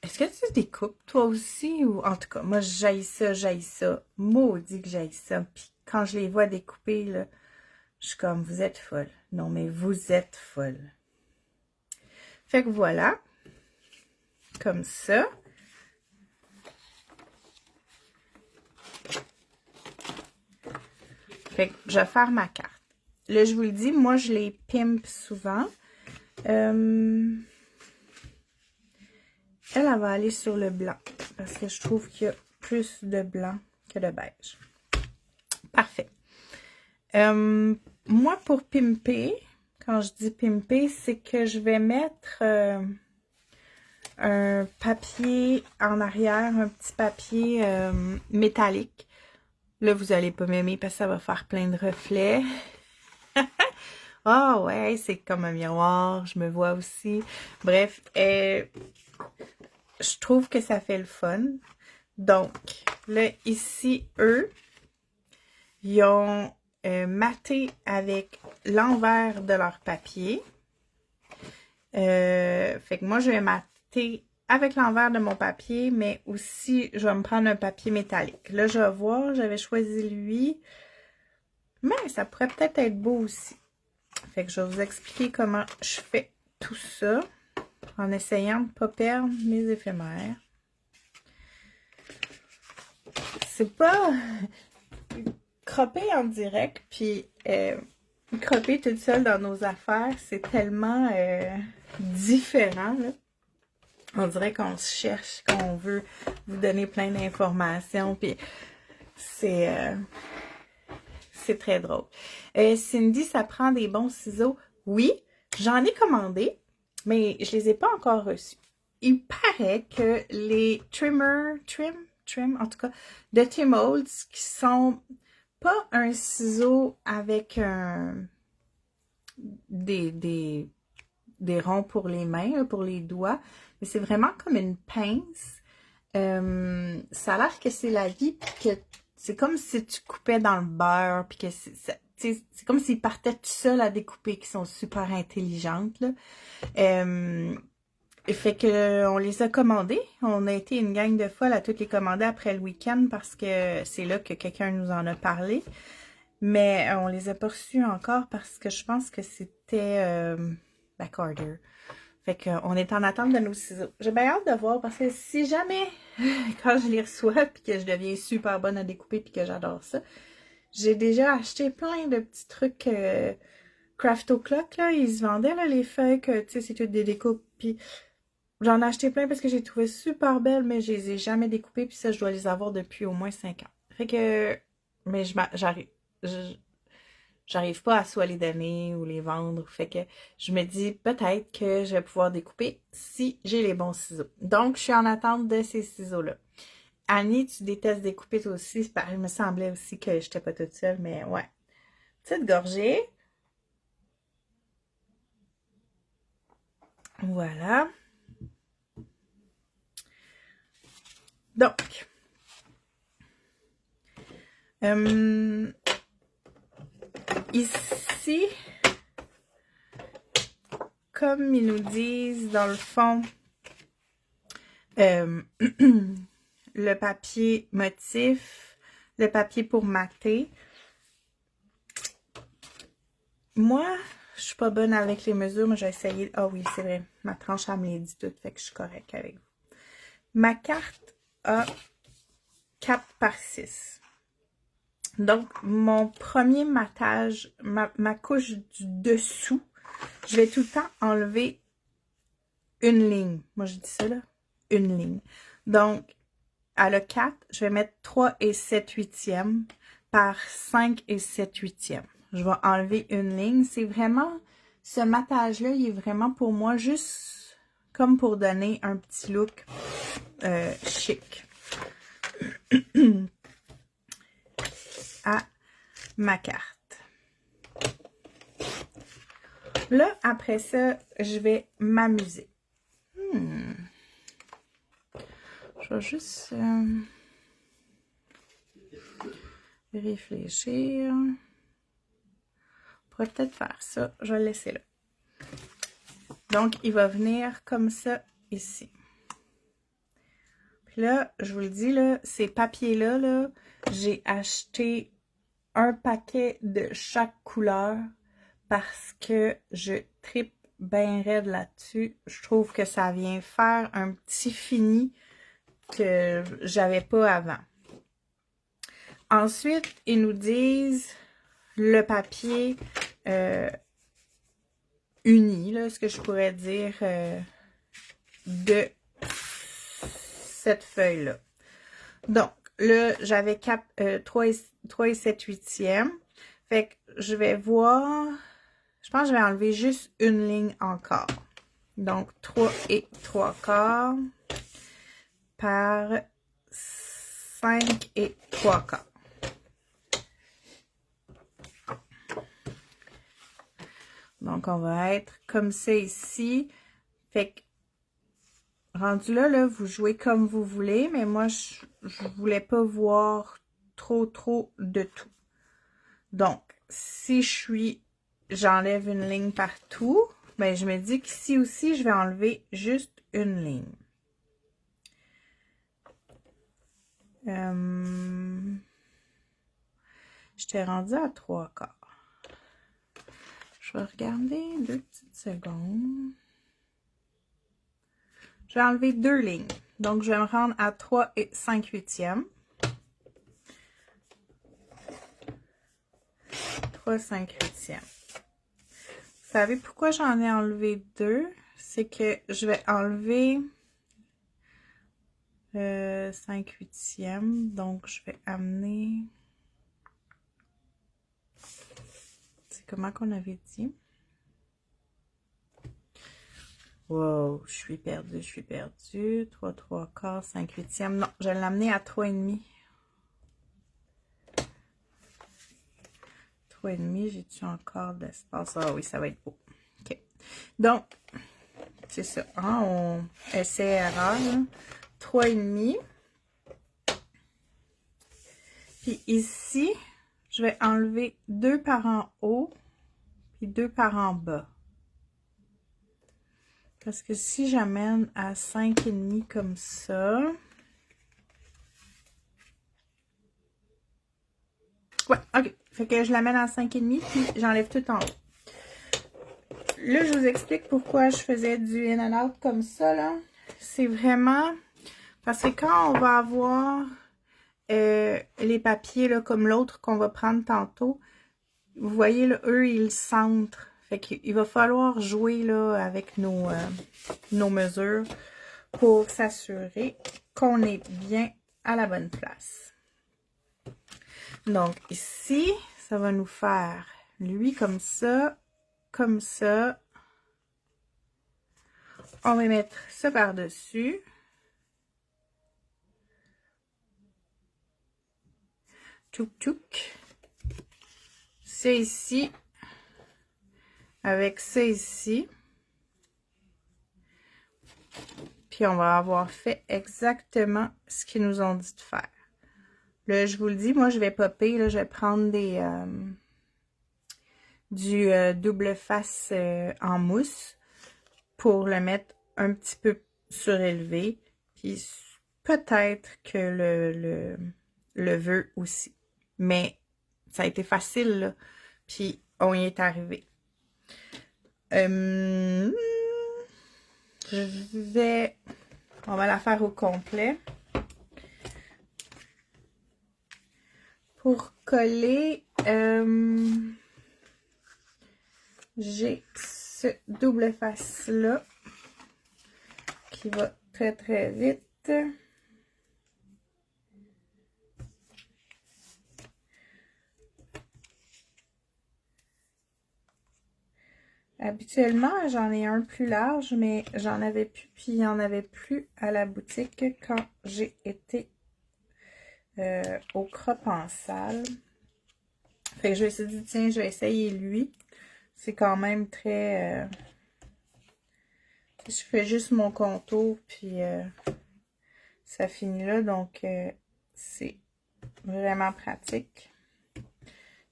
est-ce que tu découpes toi aussi? Ou en tout cas, moi j'haïs ça. Maudit que j'haïs ça. Puis quand je les vois découper, là, je suis comme, vous êtes folle. Non, mais vous êtes folle. Fait que voilà, comme ça. Fait que je vais faire ma carte. Là, je vous le dis, moi, je les pimpe souvent. Elle va aller sur le blanc. Parce que je trouve qu'il y a plus de blanc que de beige. Parfait. Moi, pour pimper, quand je dis pimper, c'est que je vais mettre un papier en arrière, un petit papier métallique. Là, vous n'allez pas m'aimer parce que ça va faire plein de reflets. Ah ouais, c'est comme un miroir, je me vois aussi. Bref, je trouve que ça fait le fun. Donc, là, ici, eux, ils ont maté avec l'envers de leur papier. Fait que moi, je vais mater avec l'envers de mon papier, mais aussi, je vais me prendre un papier métallique. Là, je vais voir, j'avais choisi lui, mais ça pourrait peut-être être beau aussi. Fait que je vais vous expliquer comment je fais tout ça en essayant de ne pas perdre mes éphémères. C'est pas cropper en direct, puis cropper toute seule dans nos affaires, c'est tellement différent, là. On dirait qu'on se cherche, qu'on veut vous donner plein d'informations, puis c'est très drôle. Cindy, ça prend des bons ciseaux. Oui, j'en ai commandé, mais je les ai pas encore reçus. Il paraît que les trim, en tout cas, de Tim Holtz, qui sont pas un ciseau avec des ronds pour les mains, là, pour les doigts, mais c'est vraiment comme une pince. Ça a l'air que c'est la vie, puis que c'est comme si tu coupais dans le beurre, puis que c'est comme s'ils partaient tout seuls à découper, qui sont super intelligentes, là. Fait que on les a commandés. On a été une gang de folles à toutes les commander après le week-end parce que c'est là que quelqu'un nous en a parlé. Mais on les a pas reçus encore parce que je pense que c'était backorder. Fait qu'on est en attente de nos ciseaux. J'ai bien hâte de voir parce que si jamais, quand je les reçois puis que je deviens super bonne à découper puis que j'adore ça, j'ai déjà acheté plein de petits trucs Craft O'Clock, là. Ils se vendaient, là, les feuilles que, tu sais, c'est toutes des découpes. Puis j'en ai acheté plein parce que j'ai trouvé super belles, mais je les ai jamais découpées. Puis ça, je dois les avoir depuis au moins 5 ans. Fait que, mais j'arrive pas à soit les donner ou les vendre. Fait que je me dis peut-être que je vais pouvoir découper si j'ai les bons ciseaux. Donc, je suis en attente de ces ciseaux-là. Annie, tu détestes découper toi aussi. Il me semblait aussi que j'étais pas toute seule, mais ouais. Petite gorgée. Voilà. Donc, ici, comme ils nous disent dans le fond, le papier motif, le papier pour mater. Moi, je suis pas bonne avec les mesures, mais j'ai essayé. Ah oui, c'est vrai, ma tranche, elle me les dit toutes, fait que je suis correcte avec vous. Ma carte a 4 par 6. Donc, mon premier matage, ma couche du dessous, je vais tout le temps enlever une ligne. Moi, je dis ça, là. Une ligne. Donc, à le 4, je vais mettre 3 et 7 huitièmes par 5 et 7 huitièmes. Je vais enlever une ligne. C'est vraiment, ce matage-là, il est vraiment pour moi juste comme pour donner un petit look chic à ma carte. Là, après ça, je vais m'amuser. Je vais juste réfléchir. On pourrait peut-être faire ça. Je vais le laisser là. Donc, il va venir comme ça ici. Puis là, je vous le dis, là, ces papiers-là, là, j'ai acheté un paquet de chaque couleur parce que je tripe bien raide là-dessus. Je trouve que ça vient faire un petit fini que j'avais pas avant. Ensuite, ils nous disent le papier uni, là, ce que je pourrais dire de cette feuille-là. Donc, là, j'avais 3 et 7 huitièmes. Fait que je vais voir, je pense que je vais enlever juste une ligne encore. Donc, 3 et 3 quarts par 5 et 3 quarts. Donc, on va être comme ça ici. Fait que, rendu là, vous jouez comme vous voulez, mais moi, je voulais pas voir trop de tout. Donc, si j'enlève une ligne partout, ben, je me dis qu'ici aussi, je vais enlever juste une ligne. J'étais rendue à 3 quarts. Je vais regarder 2 petites secondes. Je vais enlever 2 lignes. Donc, je vais me rendre à 3 et 5 huitièmes. 3, 5 huitièmes. Vous savez pourquoi j'en ai enlevé 2? C'est que je vais enlever 5 huitièmes. Donc, je vais amener... C'est comment qu'on avait dit? Wow, je suis perdue. 3, 3 quarts, 5 huitièmes. Non, je vais l'amener à 3 et demi. 3 et demi, j'ai-tu encore d'espace? Ah oui, ça va être beau. OK. Donc, c'est ça. Hein, on essai-erreur. 3 et demi. Puis ici, je vais enlever 2 par en haut puis 2 par en bas. Parce que si j'amène à 5 et demi comme ça... Ouais, OK. Fait que je l'amène à 5 et demi puis j'enlève tout en haut. Là, je vous explique pourquoi je faisais du in and out comme ça, là. C'est vraiment... Parce que quand on va avoir les papiers, là, comme l'autre qu'on va prendre tantôt, vous voyez, là, eux, ils centrent. Fait qu'il va falloir jouer, là, avec nos mesures pour s'assurer qu'on est bien à la bonne place. Donc, ici, ça va nous faire lui comme ça, comme ça. On va mettre ça par-dessus. Tchouk tchouk. C'est ici. Avec ça ici. Puis on va avoir fait exactement ce qu'ils nous ont dit de faire. Là, je vous le dis, moi je vais popper, là, je vais prendre du double face en mousse pour le mettre un petit peu surélevé. Puis peut-être que le veut aussi. Mais ça a été facile, là. Puis on y est arrivé. On va la faire au complet. Pour coller, j'ai ce double face là qui va très vite. Habituellement, j'en ai un plus large, mais j'en avais plus, puis il n'y en avait plus à la boutique quand j'ai été au crop en salle. Fait que je me suis dit, tiens, je vais essayer lui. C'est quand même très... je fais juste mon contour, puis ça finit là, donc c'est vraiment pratique.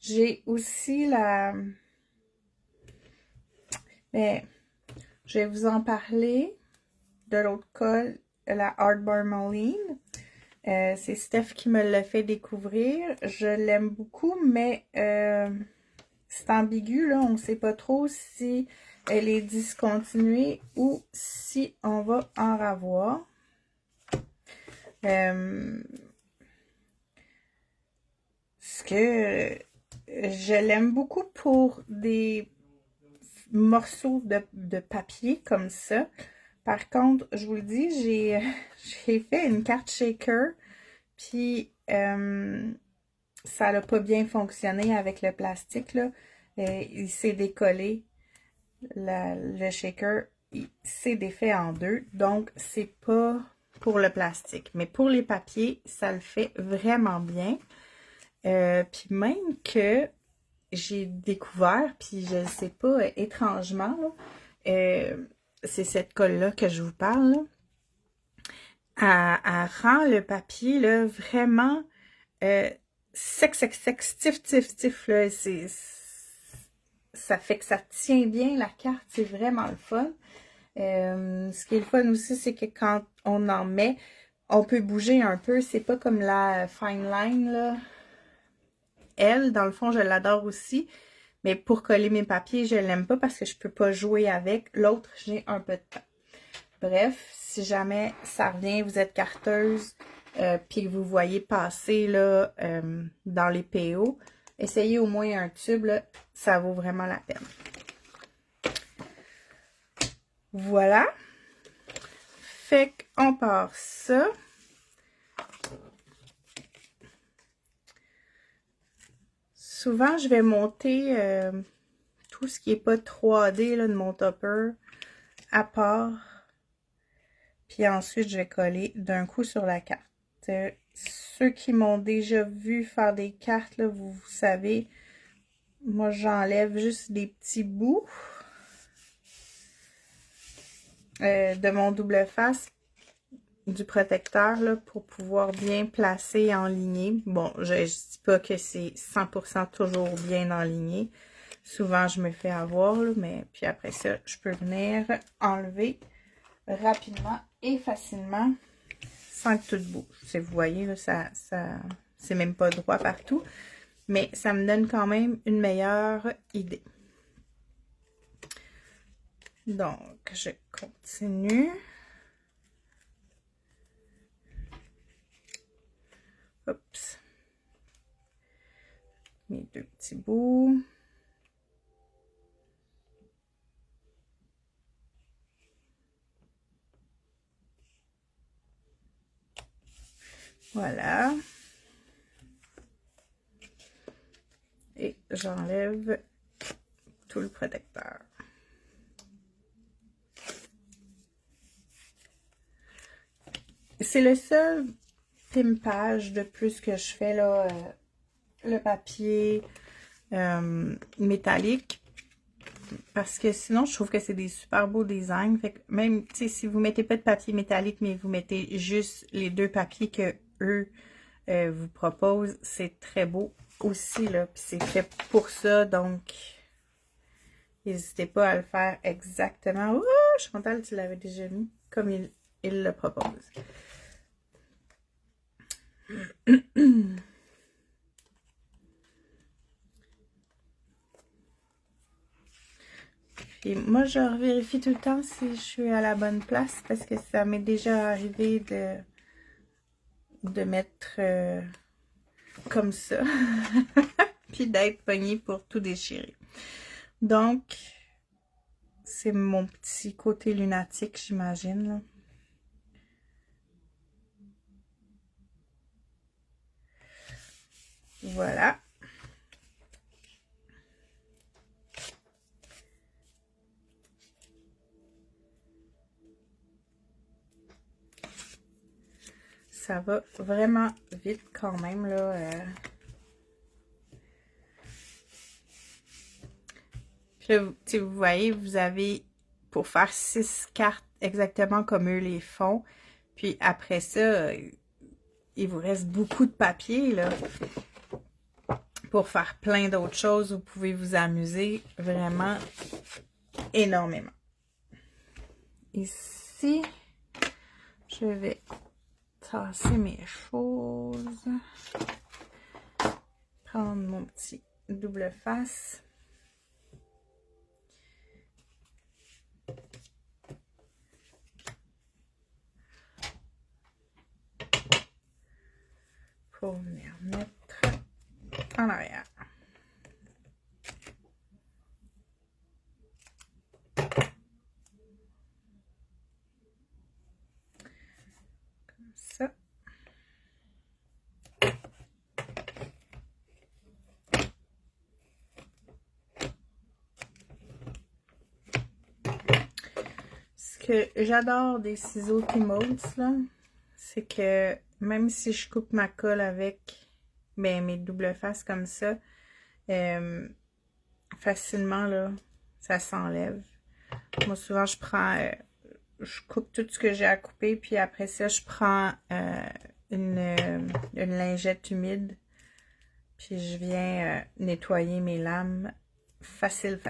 J'ai aussi la... Mais je vais vous en parler de l'autre colle, la Hardbar Moline. C'est Steph qui me l'a fait découvrir. Je l'aime beaucoup, mais c'est ambigu, là. On ne sait pas trop si elle est discontinuée ou si on va en ravoir. Ce que je l'aime beaucoup pour des morceaux de papier comme ça. Par contre, je vous le dis, j'ai fait une carte shaker, puis ça n'a pas bien fonctionné avec le plastique, là. Il s'est décollé, le shaker, il s'est défait en deux, donc c'est pas pour le plastique. Mais pour les papiers, ça le fait vraiment bien. Puis même que j'ai découvert, puis je sais pas, étrangement, là, c'est cette colle-là que je vous parle, là. Elle rend le papier, là, vraiment sec, stiff, là. Ça fait que ça tient bien la carte, c'est vraiment le fun. Ce qui est le fun aussi, c'est que quand on en met, on peut bouger un peu. C'est pas comme la Fine Line, là. Elle, dans le fond, je l'adore aussi. Mais pour coller mes papiers, je l'aime pas parce que je peux pas jouer avec. L'autre, j'ai un peu de temps. Bref, si jamais ça revient, vous êtes carteuse, puis que vous voyez passer là, dans les PO, essayez au moins un tube, là, ça vaut vraiment la peine. Voilà. Fait qu'on part ça. Souvent, je vais monter tout ce qui n'est pas 3D là, de mon topper à part. Puis ensuite, je vais coller d'un coup sur la carte. Ceux qui m'ont déjà vu faire des cartes, là, vous savez, moi, j'enlève juste des petits bouts de mon double face du protecteur là, pour pouvoir bien placer en lignée. Bon, je dis pas que c'est 100% toujours bien enligné. Souvent, je me fais avoir, là, mais puis après ça, je peux venir enlever rapidement et facilement sans que tout bouge. Si vous voyez, là, ça c'est même pas droit partout, mais ça me donne quand même une meilleure idée. Donc, je continue. Oups. Mes deux petits bouts. Voilà. Et j'enlève tout le protecteur. C'est le seul pimpage de plus que je fais là, le papier métallique. Parce que sinon, je trouve que c'est des super beaux designs. Fait que même, tu sais, si vous mettez pas de papier métallique, mais vous mettez juste les deux papiers que eux vous proposent, c'est très beau aussi, là. Puis c'est fait pour ça, donc n'hésitez pas à le faire exactement. Oh, Chantal, tu l'avais déjà mis comme il le propose. Et moi, je vérifie tout le temps si je suis à la bonne place parce que ça m'est déjà arrivé de mettre comme ça. Puis d'être pognée pour tout déchirer. Donc, c'est mon petit côté lunatique, j'imagine. Voilà. Ça va vraiment vite quand même, là. Puis là, vous voyez, vous avez pour faire 6 cartes exactement comme eux les font. Puis après ça, il vous reste beaucoup de papier, là. Pour faire plein d'autres choses, vous pouvez vous amuser vraiment énormément. Ici, je vais tasser mes choses. Prendre mon petit double face. pour venir mettre en arrière. Comme ça. Ce que j'adore des ciseaux Timotes, là, c'est que même si je coupe ma colle avec mes doubles faces comme ça, facilement, là, ça s'enlève. Moi, souvent, je coupe tout ce que j'ai à couper, puis après ça, je prends une lingette humide, puis je viens nettoyer mes lames facile.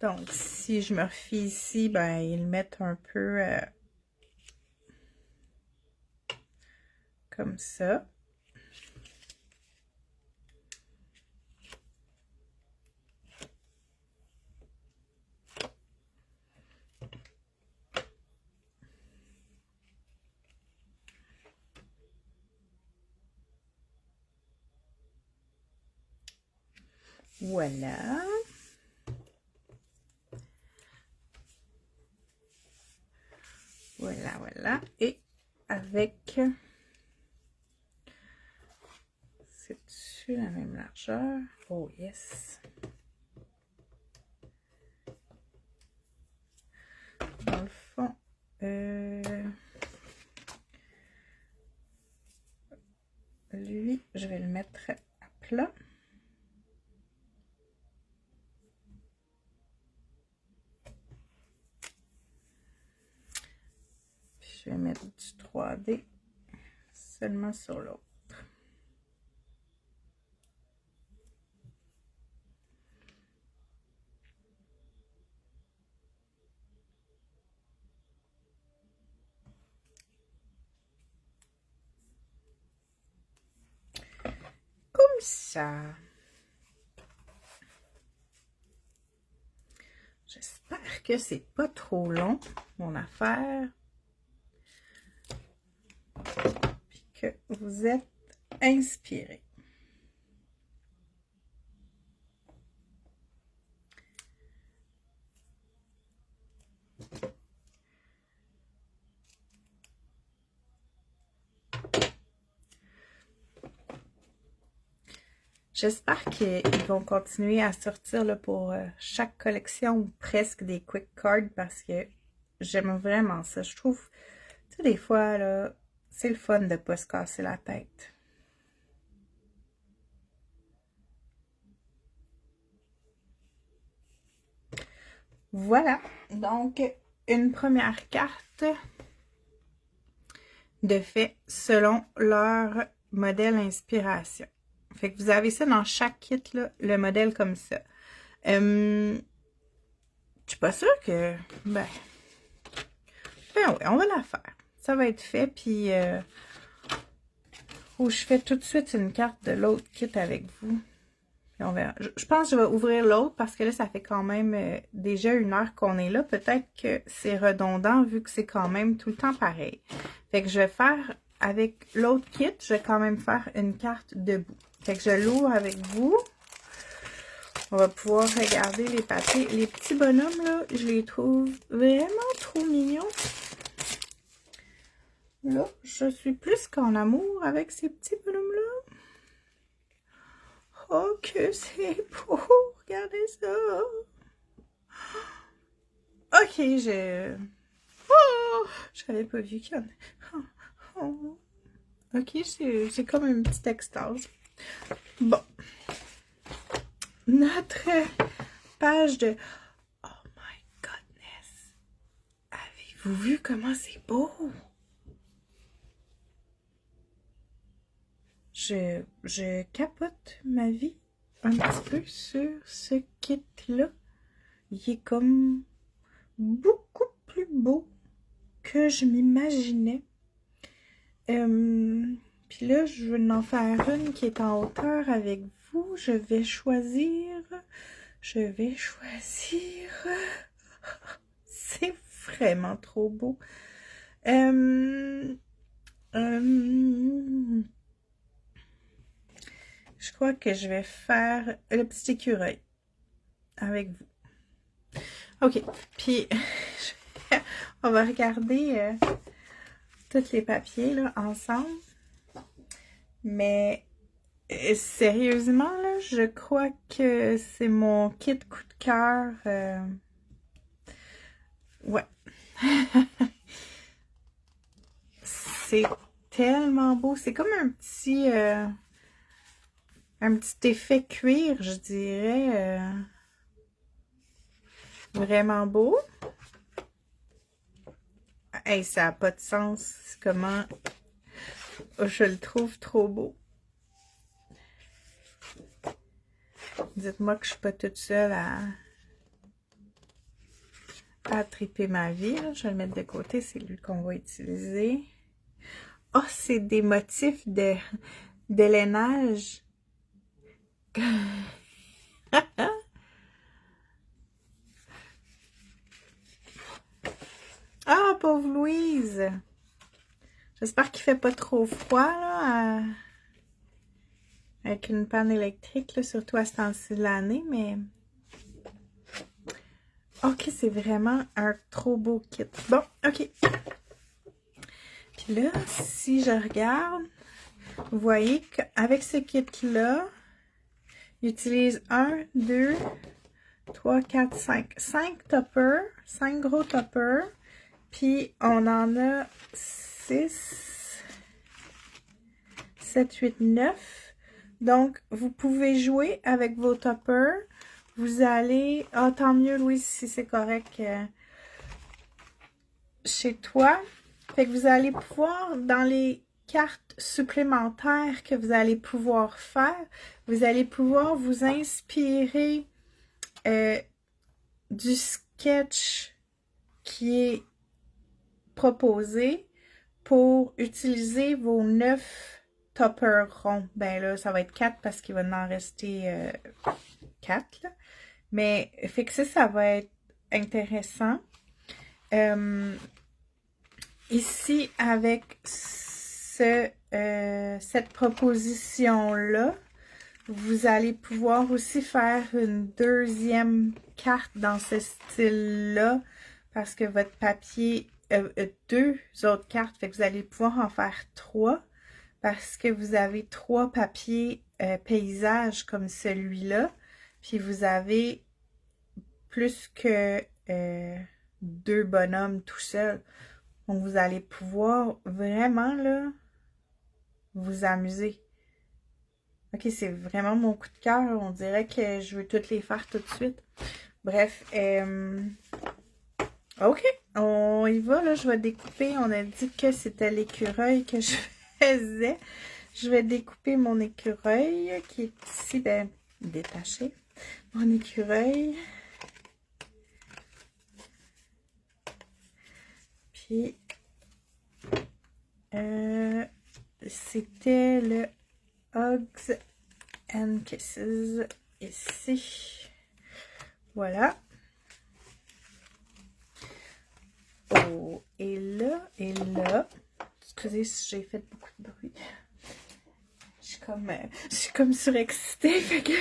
Donc, si je me refie ici, ben, ils mettent un peu comme ça. Voilà. Voilà. Et avec... C'est-tu la même largeur? Oh, yes. Dans le fond, lui, je vais le mettre à plat. Je vais mettre du 3D seulement sur l'autre. Comme ça. J'espère que c'est pas trop long, mon affaire. Puis que vous êtes inspirés. J'espère qu'ils vont continuer à sortir là, pour chaque collection ou presque des quick cards parce que j'aime vraiment ça. Je trouve, tu sais, des fois, là, c'est le fun de ne pas se casser la tête. Voilà, donc une première carte de fait selon leur modèle inspiration. Fait que vous avez ça dans chaque kit, là, le modèle comme ça. Je suis pas sûre que... Ben oui, on va la faire. Ça va être fait, puis... je fais tout de suite une carte de l'autre kit avec vous. Puis on verra. Je pense que je vais ouvrir l'autre parce que là, ça fait quand même déjà 1 heure qu'on est là. Peut-être que c'est redondant vu que c'est quand même tout le temps pareil. Fait que je vais faire, avec l'autre kit, je vais quand même faire une carte debout. Fait que je l'ouvre avec vous. On va pouvoir regarder les papiers. Les petits bonhommes, là, je les trouve vraiment trop mignons. Là, je suis plus qu'en amour avec ces petits bonhommes-là. Oh, que c'est beau! Regardez ça! Ok, j'avais pas vu qu'il y en a... Oh. Ok, c'est comme une petite extase. Bon. Notre page de... Oh my goodness! Avez-vous vu comment c'est beau? Je capote ma vie un petit peu sur ce kit-là. Il est comme beaucoup plus beau que je m'imaginais. Puis là, je vais en faire une qui est en hauteur avec vous, je vais choisir. C'est vraiment trop beau. Je crois que je vais faire le petit écureuil avec vous. OK, puis on va regarder tous les papiers là, ensemble. Mais sérieusement, là, je crois que c'est mon kit coup de cœur. Ouais. C'est tellement beau. C'est comme un petit effet cuir, je dirais. Vraiment beau. Hey, ça n'a pas de sens comment je le trouve trop beau. Dites-moi que je suis pas toute seule à triper ma vie. Là. Je vais le mettre de côté, c'est lui qu'on va utiliser. Oh, c'est des motifs d'élénage. Ah, pauvre Louise! J'espère qu'il fait pas trop froid, là, avec une panne électrique, là, surtout à ce temps-ci de l'année, mais... OK, c'est vraiment un trop beau kit. Bon, OK. Puis là, si je regarde, vous voyez qu'avec ce kit-là, il utilise 1, 2, 3, 4, 5. 5 toppers, 5 gros toppers. Puis on en a 6, 7, 8, 9. Donc, vous pouvez jouer avec vos toppers. Vous allez... Ah, tant mieux, Louise, si c'est correct chez toi. Fait que vous allez pouvoir, dans les cartes supplémentaires que vous allez pouvoir faire, vous allez pouvoir vous inspirer du sketch qui est proposé pour utiliser vos 9 toppers ronds. Ben là, ça va être 4 parce qu'il va en rester 4. Là. Mais fait que ça va être intéressant. Ici, avec cette proposition-là, vous allez pouvoir aussi faire une deuxième carte dans ce style-là parce que votre papier deux autres cartes, fait que vous allez pouvoir en faire 3 parce que vous avez 3 papiers paysages comme celui-là, puis vous avez plus que 2 bonhommes tout seuls. Donc, vous allez pouvoir vraiment, là, vous amuser. OK, c'est vraiment mon coup de cœur. On dirait que je veux toutes les faire tout de suite. Bref, OK, on y va, là. Je vais découper. On a dit que c'était l'écureuil que je faisais. Je vais découper mon écureuil qui est ici, ben, détaché. Mon écureuil. Puis, c'était le Hugs and Kisses ici. Voilà. Oh, et là, excusez si j'ai fait beaucoup de bruit. Je suis comme surexcitée, fait que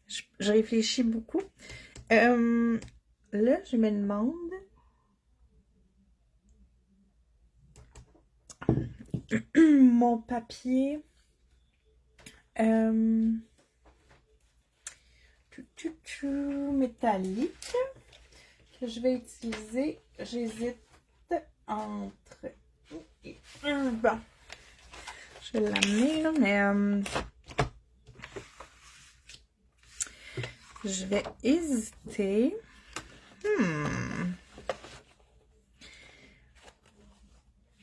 je réfléchis beaucoup. Là, je me demande mon papier métallique que je vais utiliser. J'hésite entre bon, je vais l'amener là, mais je vais hésiter.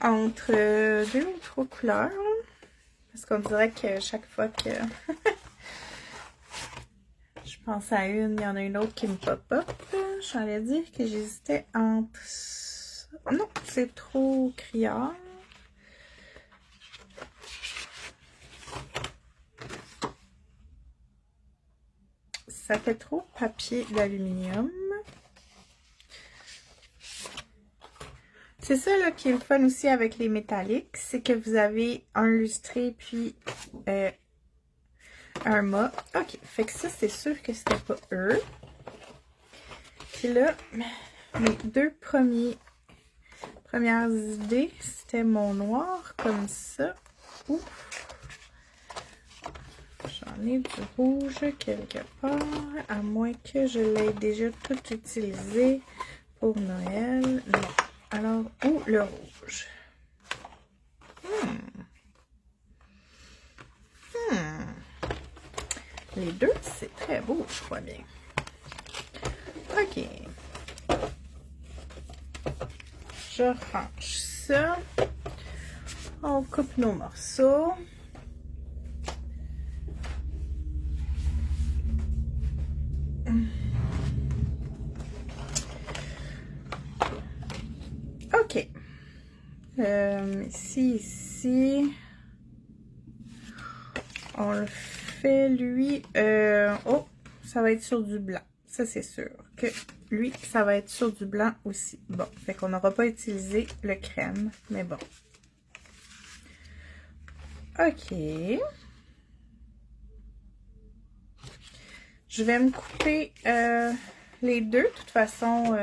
Entre 2 ou 3 couleurs. Parce qu'on dirait que chaque fois que je pense à une, il y en a une autre qui me pop-up. J'allais dire que j'hésitais entre... Non, c'est trop criard. ça fait trop papier d'aluminium. C'est ça là, qui est le fun aussi avec les métalliques, c'est que vous avez un lustré puis un mât. Ok, fait que ça c'est sûr que c'était pas eux. Puis là, mes deux premières idées, c'était mon noir comme ça. Ouf. J'en ai du rouge quelque part, à moins que je l'ai déjà tout utilisé pour Noël. Non. Alors, où le rouge? Les deux, c'est très beau, je crois bien. Ok. Je range ça. On coupe nos morceaux. Ok. Ici. On le fait, lui. Oh, ça va être sur du blanc. Ça, c'est sûr que lui, ça va être sur du blanc aussi. Bon, fait qu'on n'aura pas utilisé le crème, mais bon. Ok. Je vais me couper les deux. De toute façon,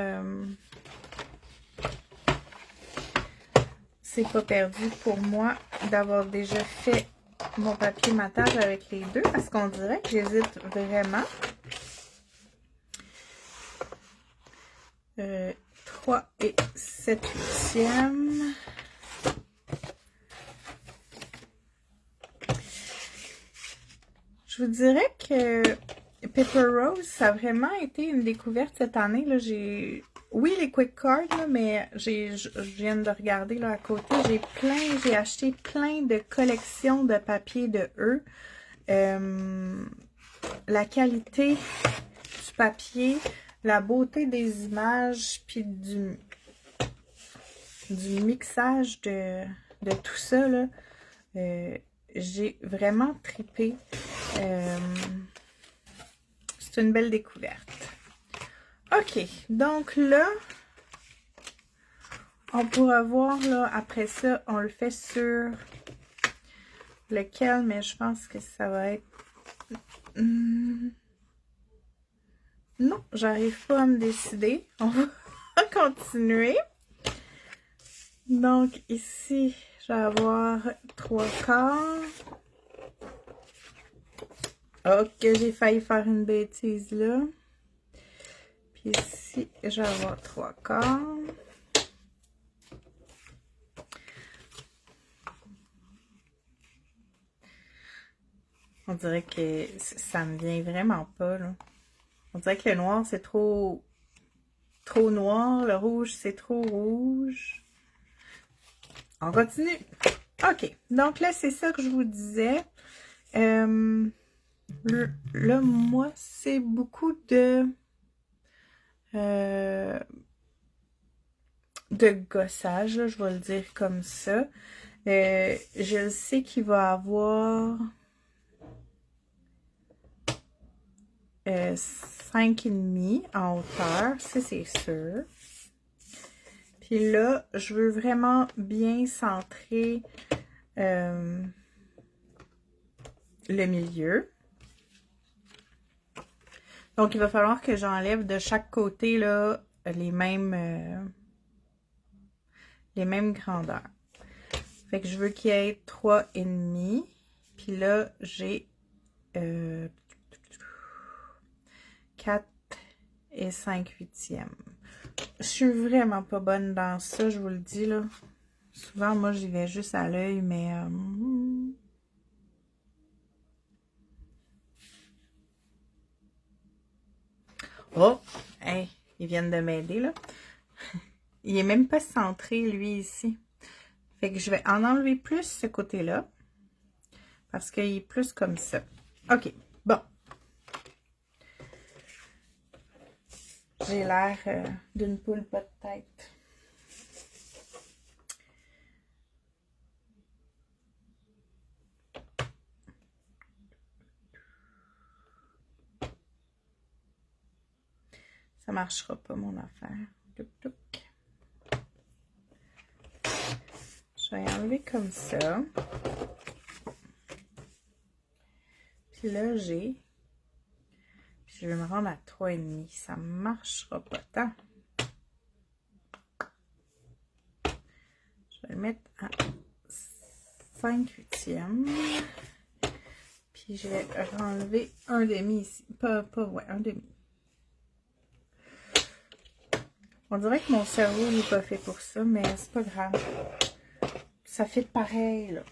c'est pas perdu pour moi d'avoir déjà fait mon papier matage avec les deux parce qu'on dirait que j'hésite vraiment. 3 et 7/8. Je vous dirais que Pepper Rose, ça a vraiment été une découverte cette année. Là, oui, les Quick Cards, là, mais je viens de regarder là à côté. J'ai acheté plein de collections de papier de eux. La qualité du papier, la beauté des images, puis du mixage de tout ça, là, j'ai vraiment trippé. C'est une belle découverte. Ok, donc là, on pourra voir, là, après ça, on le fait sur lequel, mais je pense que ça va être... Non, j'arrive pas à me décider. On va continuer. Donc, ici, je vais avoir 3/4. Ok, j'ai failli faire une bêtise là. Puis ici, je vais avoir 3/4. On dirait que ça me vient vraiment pas, là. On dirait que le noir, c'est trop noir. Le rouge, c'est trop rouge. On continue. OK. Donc là, c'est ça que je vous disais. Là, moi, c'est beaucoup de gossage, là, je vais le dire comme ça. Je sais qu'il va avoir 5,5 en hauteur, ça c'est sûr. Puis là, je veux vraiment bien centrer le milieu. Donc, il va falloir que j'enlève de chaque côté là, les mêmes grandeurs. Fait que je veux qu'il y ait 3,5. Puis là, j'ai 4 et 5/8. Je suis vraiment pas bonne dans ça, je vous le dis là. Souvent, moi, j'y vais juste à l'œil, mais... Oh! Hey, ils viennent de m'aider, là. Il est même pas centré, lui, ici. Fait que je vais en enlever plus ce côté-là. Parce qu'il est plus comme ça. OK, bon. J'ai l'air d'une poule pas de tête. marchera pas, mon affaire. Touc, touc. Je vais enlever comme ça. Puis là, j'ai... Puis je vais me rendre à 3,5. Ça marchera pas tant. Je vais le mettre à 5/8. Puis je vais enlever 1/2 ici. Ouais, 1/2. On dirait que mon cerveau n'est pas fait pour ça, mais c'est pas grave. Ça fait pareil, là.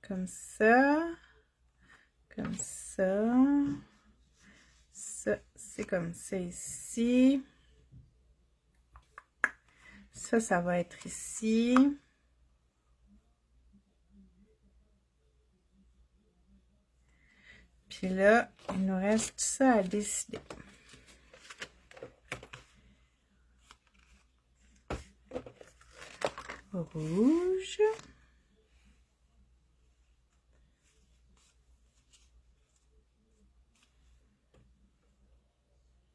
Comme ça. Comme ça. Ça, c'est comme ça ici. Ça va être ici. Puis là, il nous reste ça à décider. Rouge.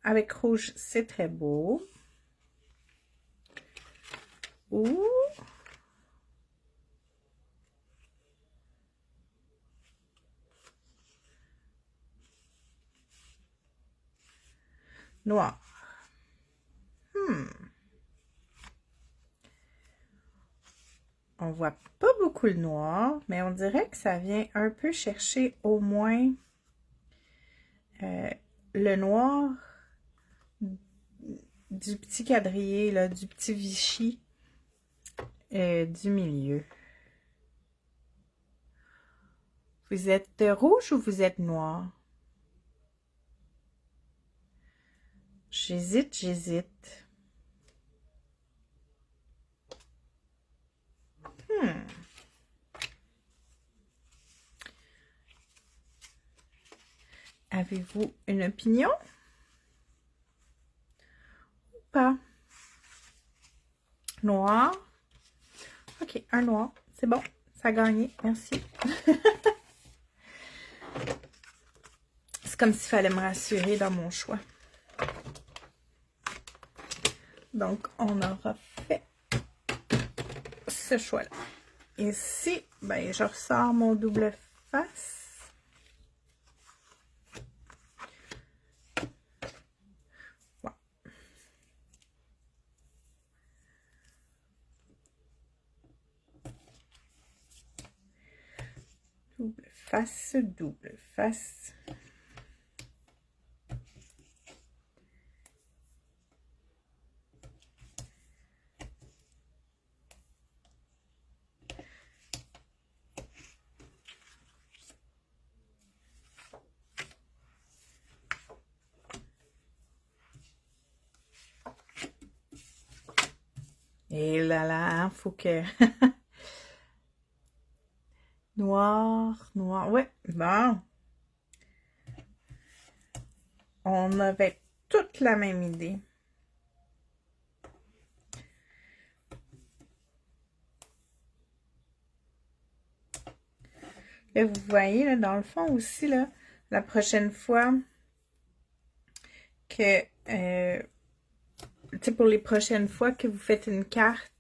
Avec rouge, c'est très beau. Ou noir. On voit pas beaucoup le noir, mais on dirait que ça vient un peu chercher au moins le noir du petit quadrillé, là, du petit Vichy du milieu. Vous êtes rouge ou vous êtes noir? J'hésite, j'hésite. Avez-vous une opinion? Ou pas? Noir? Ok, un noir. C'est bon, ça a gagné. Merci. C'est comme s'il fallait me rassurer dans mon choix. Donc, on aura fait ce choix-là. Ici, ben, je ressors mon double face. Voilà. Double face, double face. Et là là, faut que... Noir, noir. Ouais, bon. On avait toute la même idée. Là, vous voyez, là, dans le fond aussi, là, la prochaine fois que... tu sais, pour les prochaines fois que vous faites une carte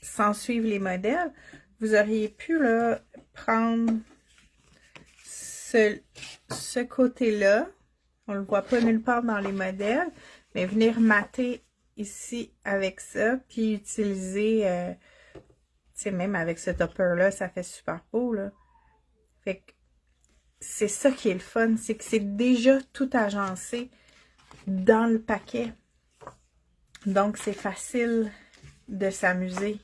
sans suivre les modèles, vous auriez pu, là, prendre ce côté-là. On le voit pas nulle part dans les modèles, mais venir mater ici avec ça, puis utiliser, tu sais, même avec ce topper-là, ça fait super beau, là. Fait que c'est ça qui est le fun, c'est que c'est déjà tout agencé dans le paquet. Donc, c'est facile de s'amuser.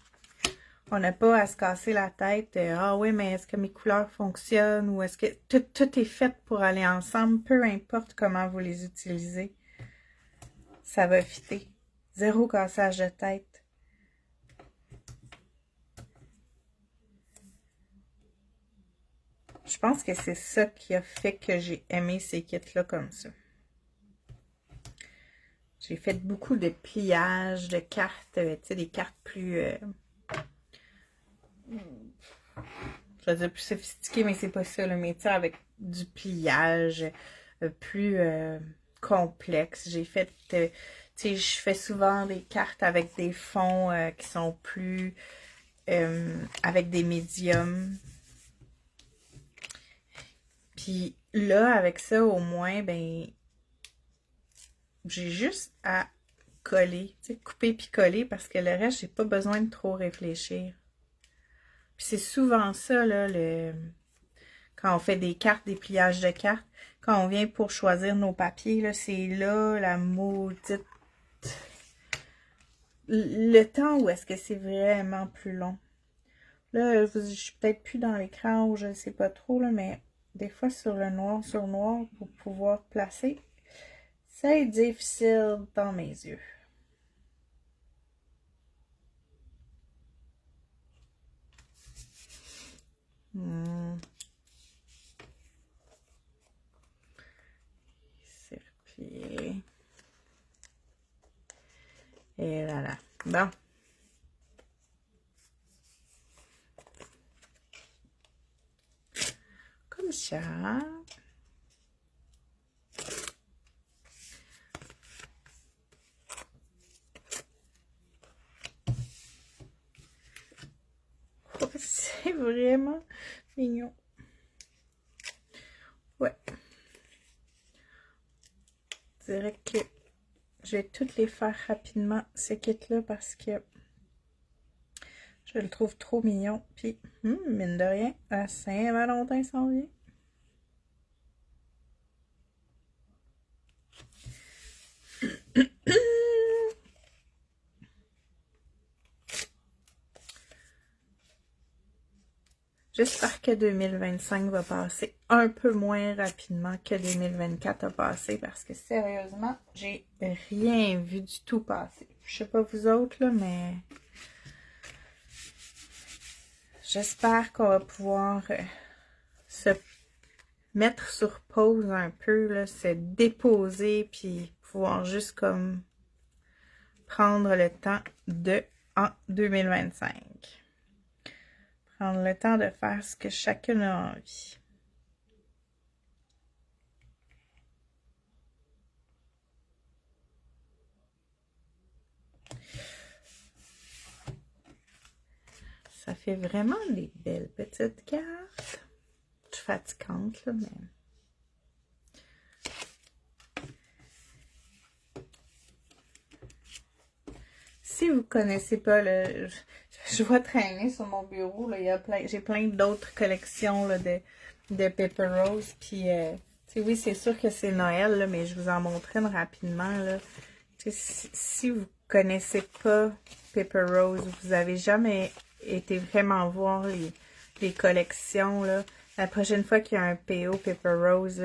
On n'a pas à se casser la tête. Ah oui, mais est-ce que mes couleurs fonctionnent? Ou est-ce que tout est fait pour aller ensemble, peu importe comment vous les utilisez. Ça va fitter. Zéro cassage de tête. Je pense que c'est ça qui a fait que j'ai aimé ces kits-là comme ça. J'ai fait beaucoup de pliages, de cartes, tu sais, des cartes plus... je veux dire plus sophistiquées, mais c'est pas ça, là. Mais tu sais, avec du pliage plus complexe. J'ai fait, tu sais, je fais souvent des cartes avec des fonds qui sont plus, avec des médiums. Puis là, avec ça, au moins, ben, j'ai juste à coller, tu sais, couper puis coller parce que le reste, j'ai pas besoin de trop réfléchir. Puis c'est souvent ça, là, quand on fait des cartes, des pliages de cartes, quand on vient pour choisir nos papiers, là, c'est là la maudite... Le temps où est-ce que c'est vraiment plus long. Là, je suis peut-être plus dans l'écran ou je ne sais pas trop, là, mais des fois sur le noir sur noir, pour pouvoir placer, c'est difficile dans mes yeux. Serpillier. Et voilà. Bon. Comme ça. Oh, c'est vraiment mignon. Ouais. Je dirais que je vais toutes les faire rapidement, ces kits-là, parce que je le trouve trop mignon. Puis, mine de rien, à Saint-Valentin s'en vient. J'espère que 2025 va passer un peu moins rapidement que 2024 a passé parce que sérieusement, j'ai rien vu du tout passer. Je sais pas vous autres, là, mais j'espère qu'on va pouvoir se mettre sur pause un peu, là, se déposer, puis pouvoir juste comme prendre le temps en 2025. Prendre le temps de faire ce que chacun a envie. Ça fait vraiment des belles petites cartes. Je suis fatigante, là, mais... Si vous connaissez pas je vois traîner sur mon bureau, là, j'ai plein d'autres collections là, de Paper Rose. Puis, oui, c'est sûr que c'est Noël, là, mais je vous en montre une rapidement. Là. Si vous connaissez pas Paper Rose, vous avez jamais été vraiment voir les collections, là, la prochaine fois qu'il y a un PO Paper Rose,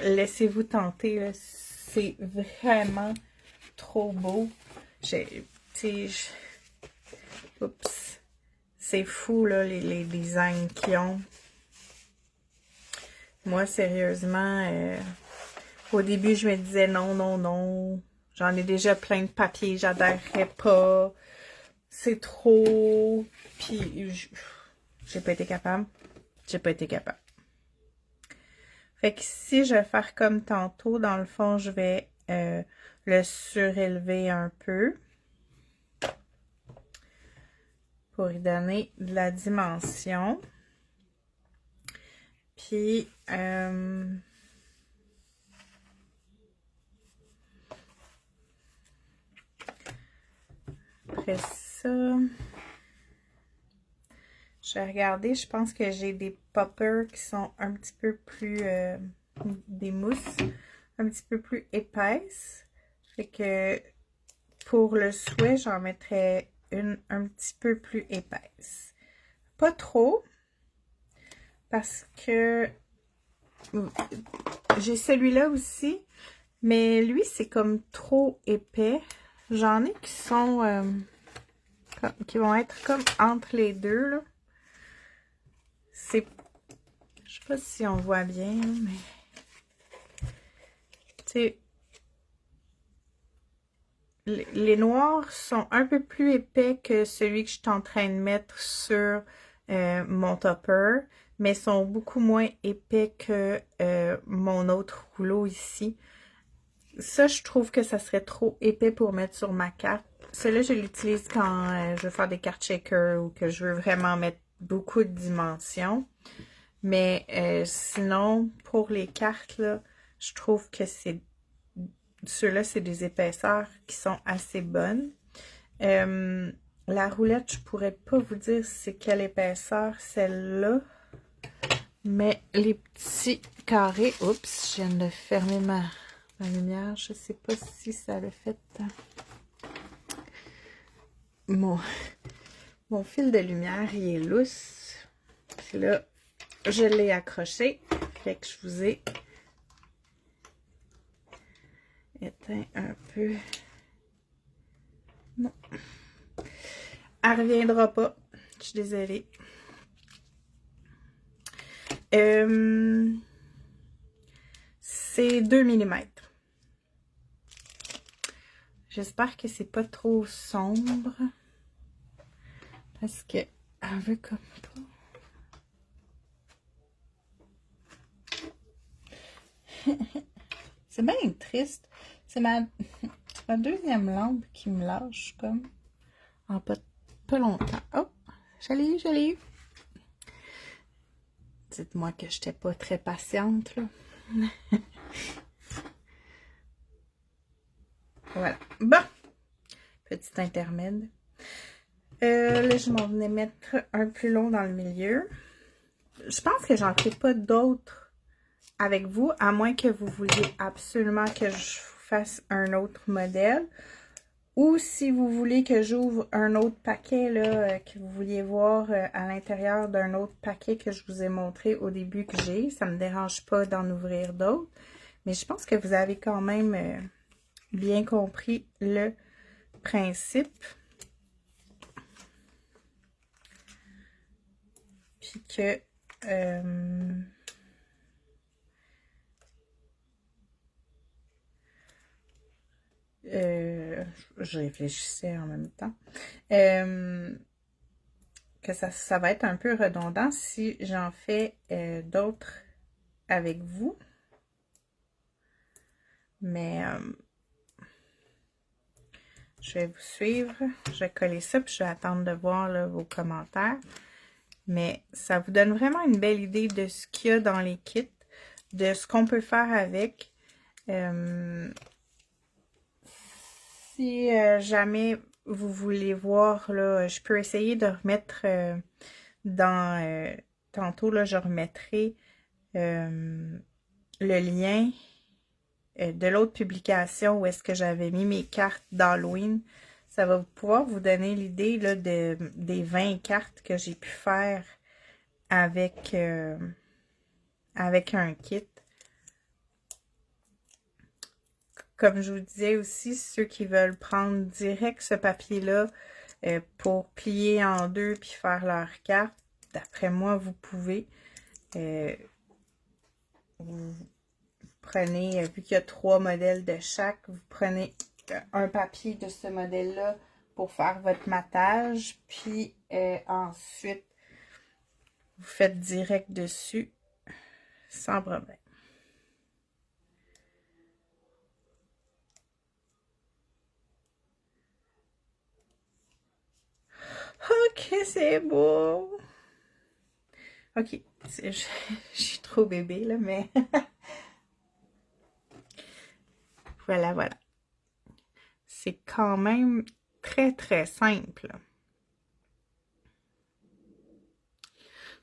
laissez-vous tenter. C'est vraiment trop beau. Oups. C'est fou, là, les designs qu'ils ont. Moi, sérieusement, au début, je me disais non, non, non. J'en ai déjà plein de papiers, j'adhérerais pas. C'est trop. Puis, j'ai pas été capable. J'ai pas été capable. Fait que si je vais faire comme tantôt, dans le fond, je vais le surélever un peu. Pour y donner de la dimension. Puis, après ça, je vais regarder, je pense que j'ai des poppers qui sont un petit peu plus, des mousses, un petit peu plus épaisses. Fait que pour le souhait, j'en mettrais une un petit peu plus épaisse. Pas trop, parce que j'ai celui-là aussi, mais lui, c'est comme trop épais. J'en ai qui sont, qui vont être comme entre les deux, là. C'est, je sais pas si on voit bien, mais, tu sais, les noirs sont un peu plus épais que celui que je suis en train de mettre sur mon topper. mais sont beaucoup moins épais que mon autre rouleau ici. Ça, je trouve que ça serait trop épais pour mettre sur ma carte. Celui-là, je l'utilise quand je veux faire des cartes shaker ou que je veux vraiment mettre beaucoup de dimensions. Mais sinon, pour les cartes, là, je trouve que ceux-là, c'est des épaisseurs qui sont assez bonnes. La roulette, je pourrais pas vous dire c'est quelle épaisseur celle-là. Mais les petits carrés... Oups, je viens de fermer ma lumière. Je sais pas si ça le fait... Mon fil de lumière, il est lousse. Puis là, je l'ai accroché. Fait que je vous ai éteint un peu. Non. Elle reviendra pas. Je suis désolée. C'est 2 mm. J'espère que c'est pas trop sombre. Parce que elle veut comme pas. C'est bien triste. C'est ma deuxième lampe qui me lâche comme en pas longtemps. Oh, je l'ai eu. Dites-moi que j'étais pas très patiente, là. Voilà. Bon. Petit intermède. Là, je m'en venais mettre un plus long dans le milieu. Je pense que j'en ferai pas d'autres avec vous, à moins que vous vouliez absolument que je fasse un autre modèle. Ou si vous voulez que j'ouvre un autre paquet, là, que vous vouliez voir à l'intérieur d'un autre paquet que je vous ai montré au début que j'ai. Ça ne me dérange pas d'en ouvrir d'autres. Mais je pense que vous avez quand même bien compris le principe. Puis que... je réfléchissais en même temps. Que ça va être un peu redondant si j'en fais d'autres avec vous. Mais je vais vous suivre. Je vais coller ça, puis je vais attendre de voir là, vos commentaires. Mais ça vous donne vraiment une belle idée de ce qu'il y a dans les kits, de ce qu'on peut faire avec. Si jamais vous voulez voir, là, je peux essayer de remettre dans... tantôt, là, je remettrai le lien de l'autre publication où est-ce que j'avais mis mes cartes d'Halloween. Ça va pouvoir vous donner l'idée là, des 20 cartes que j'ai pu faire avec, avec un kit. Comme je vous disais aussi, ceux qui veulent prendre direct ce papier-là pour plier en deux puis faire leur carte, d'après moi, vous pouvez. Vous prenez, vu qu'il y a 3 modèles de chaque, vous prenez un papier de ce modèle-là pour faire votre matage, puis ensuite, vous faites direct dessus sans problème. Ok, c'est beau. Ok, je suis trop bébé là, mais voilà, voilà. C'est quand même très, très simple.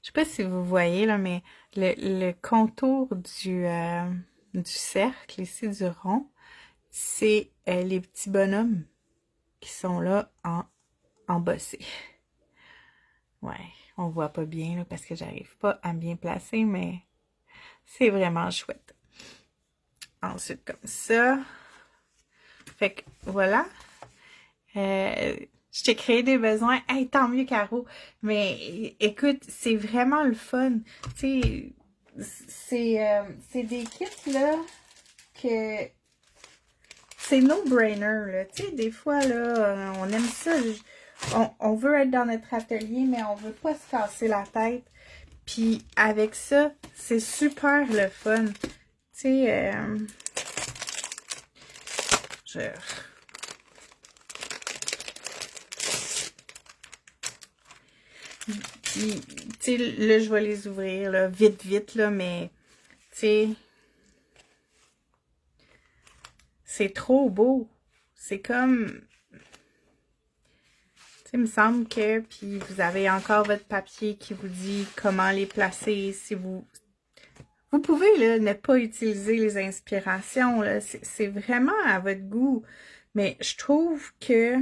Je sais pas si vous voyez là, mais le contour du cercle ici, du rond, c'est les petits bonhommes qui sont là en embossés. Ouais, on voit pas bien là, parce que j'arrive pas à bien placer, mais c'est vraiment chouette. Ensuite, comme ça. Fait que, voilà. Je t'ai créé des besoins. Hey, tant mieux, Caro. Mais, écoute, c'est vraiment le fun. Tu sais, c'est des kits, là, que... C'est no-brainer, là. Tu sais, des fois, là, on aime ça. On veut être dans notre atelier, mais on veut pas se casser la tête. Puis avec ça, c'est super le fun. Tu sais, je... Puis, tu sais, là, je vais les ouvrir, là, vite, vite, là, mais, tu sais, c'est trop beau. C'est comme... Tu sais, il me semble que, puis vous avez encore votre papier qui vous dit comment les placer, si vous... Vous pouvez, là, ne pas utiliser les inspirations, là, c'est vraiment à votre goût. Mais je trouve que...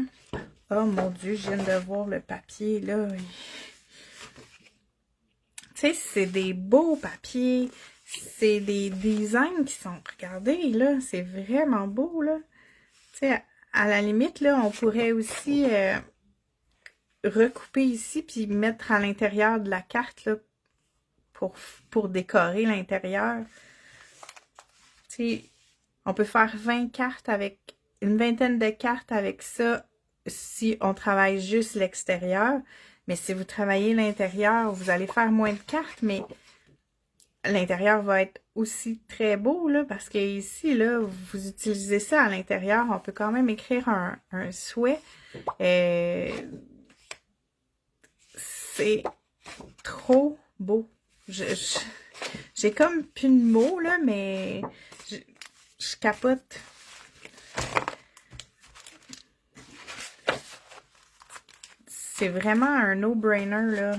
Oh mon Dieu, je viens de voir le papier, là. Tu sais, c'est des beaux papiers. C'est des designs qui sont... Regardez, là, c'est vraiment beau, là. Tu sais, à la limite, là, on pourrait aussi recouper ici puis mettre à l'intérieur de la carte, là, pour décorer l'intérieur. Tu sais, on peut faire 20 cartes avec... Une vingtaine de cartes avec ça si on travaille juste l'extérieur. Mais si vous travaillez l'intérieur, vous allez faire moins de cartes, mais l'intérieur va être aussi très beau, là, parce que ici, là, vous utilisez ça à l'intérieur. On peut quand même écrire un souhait. C'est trop beau. J'ai comme plus de mots, là, mais je capote. C'est vraiment un no-brainer, là.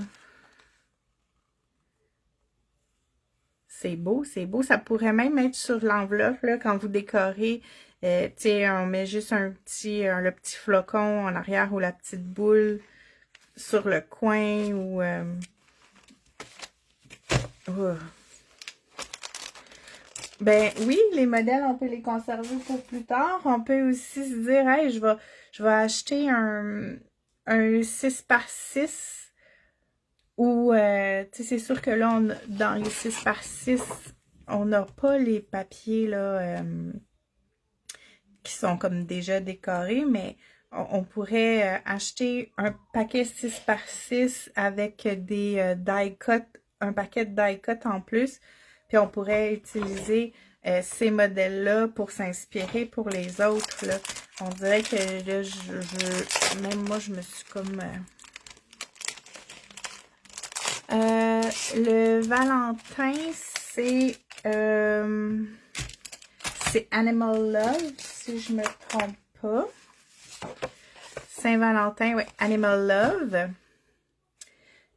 C'est beau, c'est beau. Ça pourrait même être sur l'enveloppe, là, quand vous décorez. Tu sais, on met juste le petit flocon en arrière ou la petite boule sur le coin ou... Ben oui, les modèles, on peut les conserver pour plus tard. On peut aussi se dire, hey, je vais acheter un 6 par 6. Ou, tu sais, c'est sûr que là, dans les 6 par 6, on n'a pas les papiers, là, qui sont comme déjà décorés, mais on pourrait acheter un paquet 6 par 6 avec des die cut, un paquet de die cut en plus, puis on pourrait utiliser ces modèles-là pour s'inspirer pour les autres, là. On dirait que là, même moi, je me suis comme... le Valentin, c'est Animal Love, si je me trompe pas. Saint-Valentin, oui, Animal Love.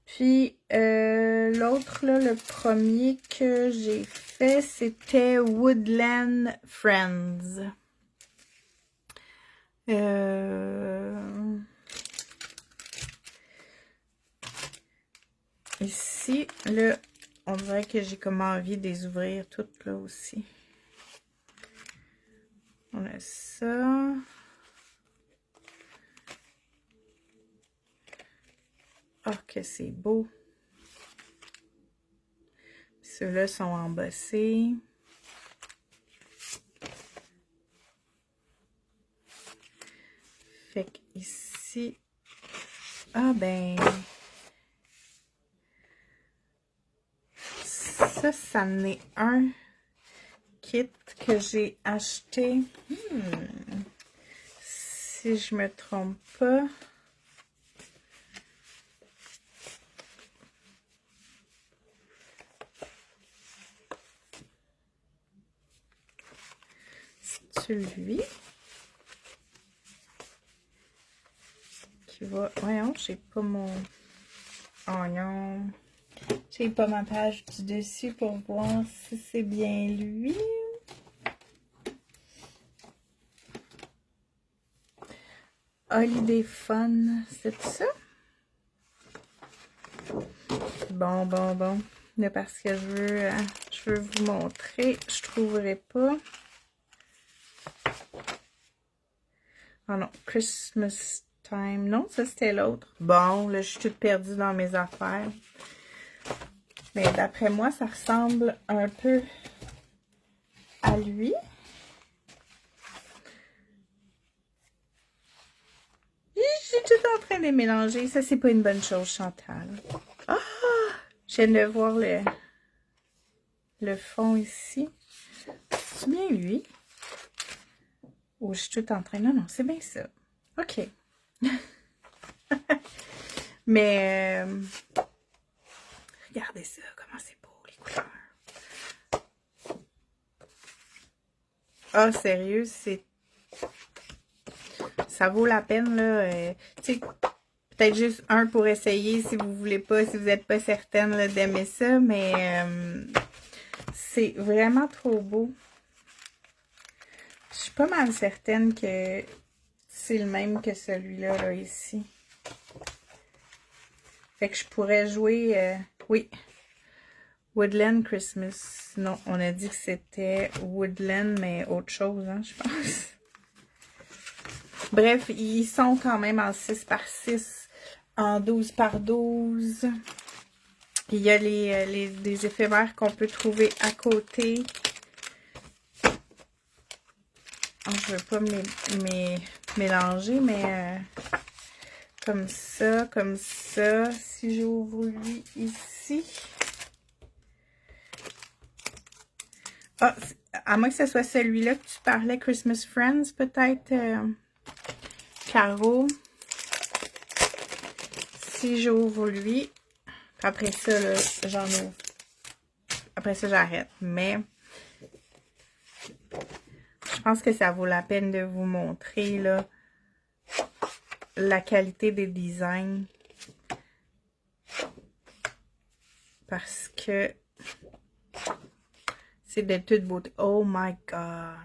Puis, l'autre, là, le premier que j'ai fait, c'était Woodland Friends. Ici, là, on dirait que j'ai comme envie de les ouvrir toutes, là, aussi. On a ça. Oh, que c'est beau. Ceux-là sont embossés. Fait que ici... Ah, ben... Ça en est un kit que j'ai acheté. Si je me trompe pas. C'est lui qui va... Voyons, j'ai pas mon... Oh non. J'ai pas ma page du dessus pour voir si c'est bien lui. Holiday Fun, c'est ça? Bon. Là, parce que je veux vous montrer. Je trouverai pas. Oh non, Christmas Time. Non, ça c'était l'autre. Bon, là, je suis toute perdue dans mes affaires. Mais d'après moi, ça ressemble un peu à lui. Je suis tout en train de les mélanger. Ça, c'est pas une bonne chose, Chantal. Ah! Je viens de voir le fond ici. C'est bien lui? Ou je suis tout en train... Non, c'est bien ça. OK. Mais... regardez ça, comment c'est beau, les couleurs. Ah, sérieux, c'est... Ça vaut la peine, là. Tu sais, peut-être juste un pour essayer si vous voulez pas, si vous n'êtes pas certaine d'aimer ça, mais c'est vraiment trop beau. Je suis pas mal certaine que c'est le même que celui-là, là, ici. Fait que je pourrais jouer... oui. Woodland Christmas. Non, on a dit que c'était Woodland, mais autre chose, hein, je pense. Bref, ils sont quand même en 6 par 6, en 12 par 12. Il y a des éphémères qu'on peut trouver à côté. Oh, je ne veux pas mélanger, mais comme ça, comme ça. Si j'ouvre lui ici. Ah, à moins que ce soit celui-là que tu parlais, Christmas Friends, peut-être, Caro. Si j'ouvre lui, après ça, là, j'en ouvre. Après ça, j'arrête. Mais je pense que ça vaut la peine de vous montrer là, la qualité des designs. Parce que c'est de toute beauté. Oh my God!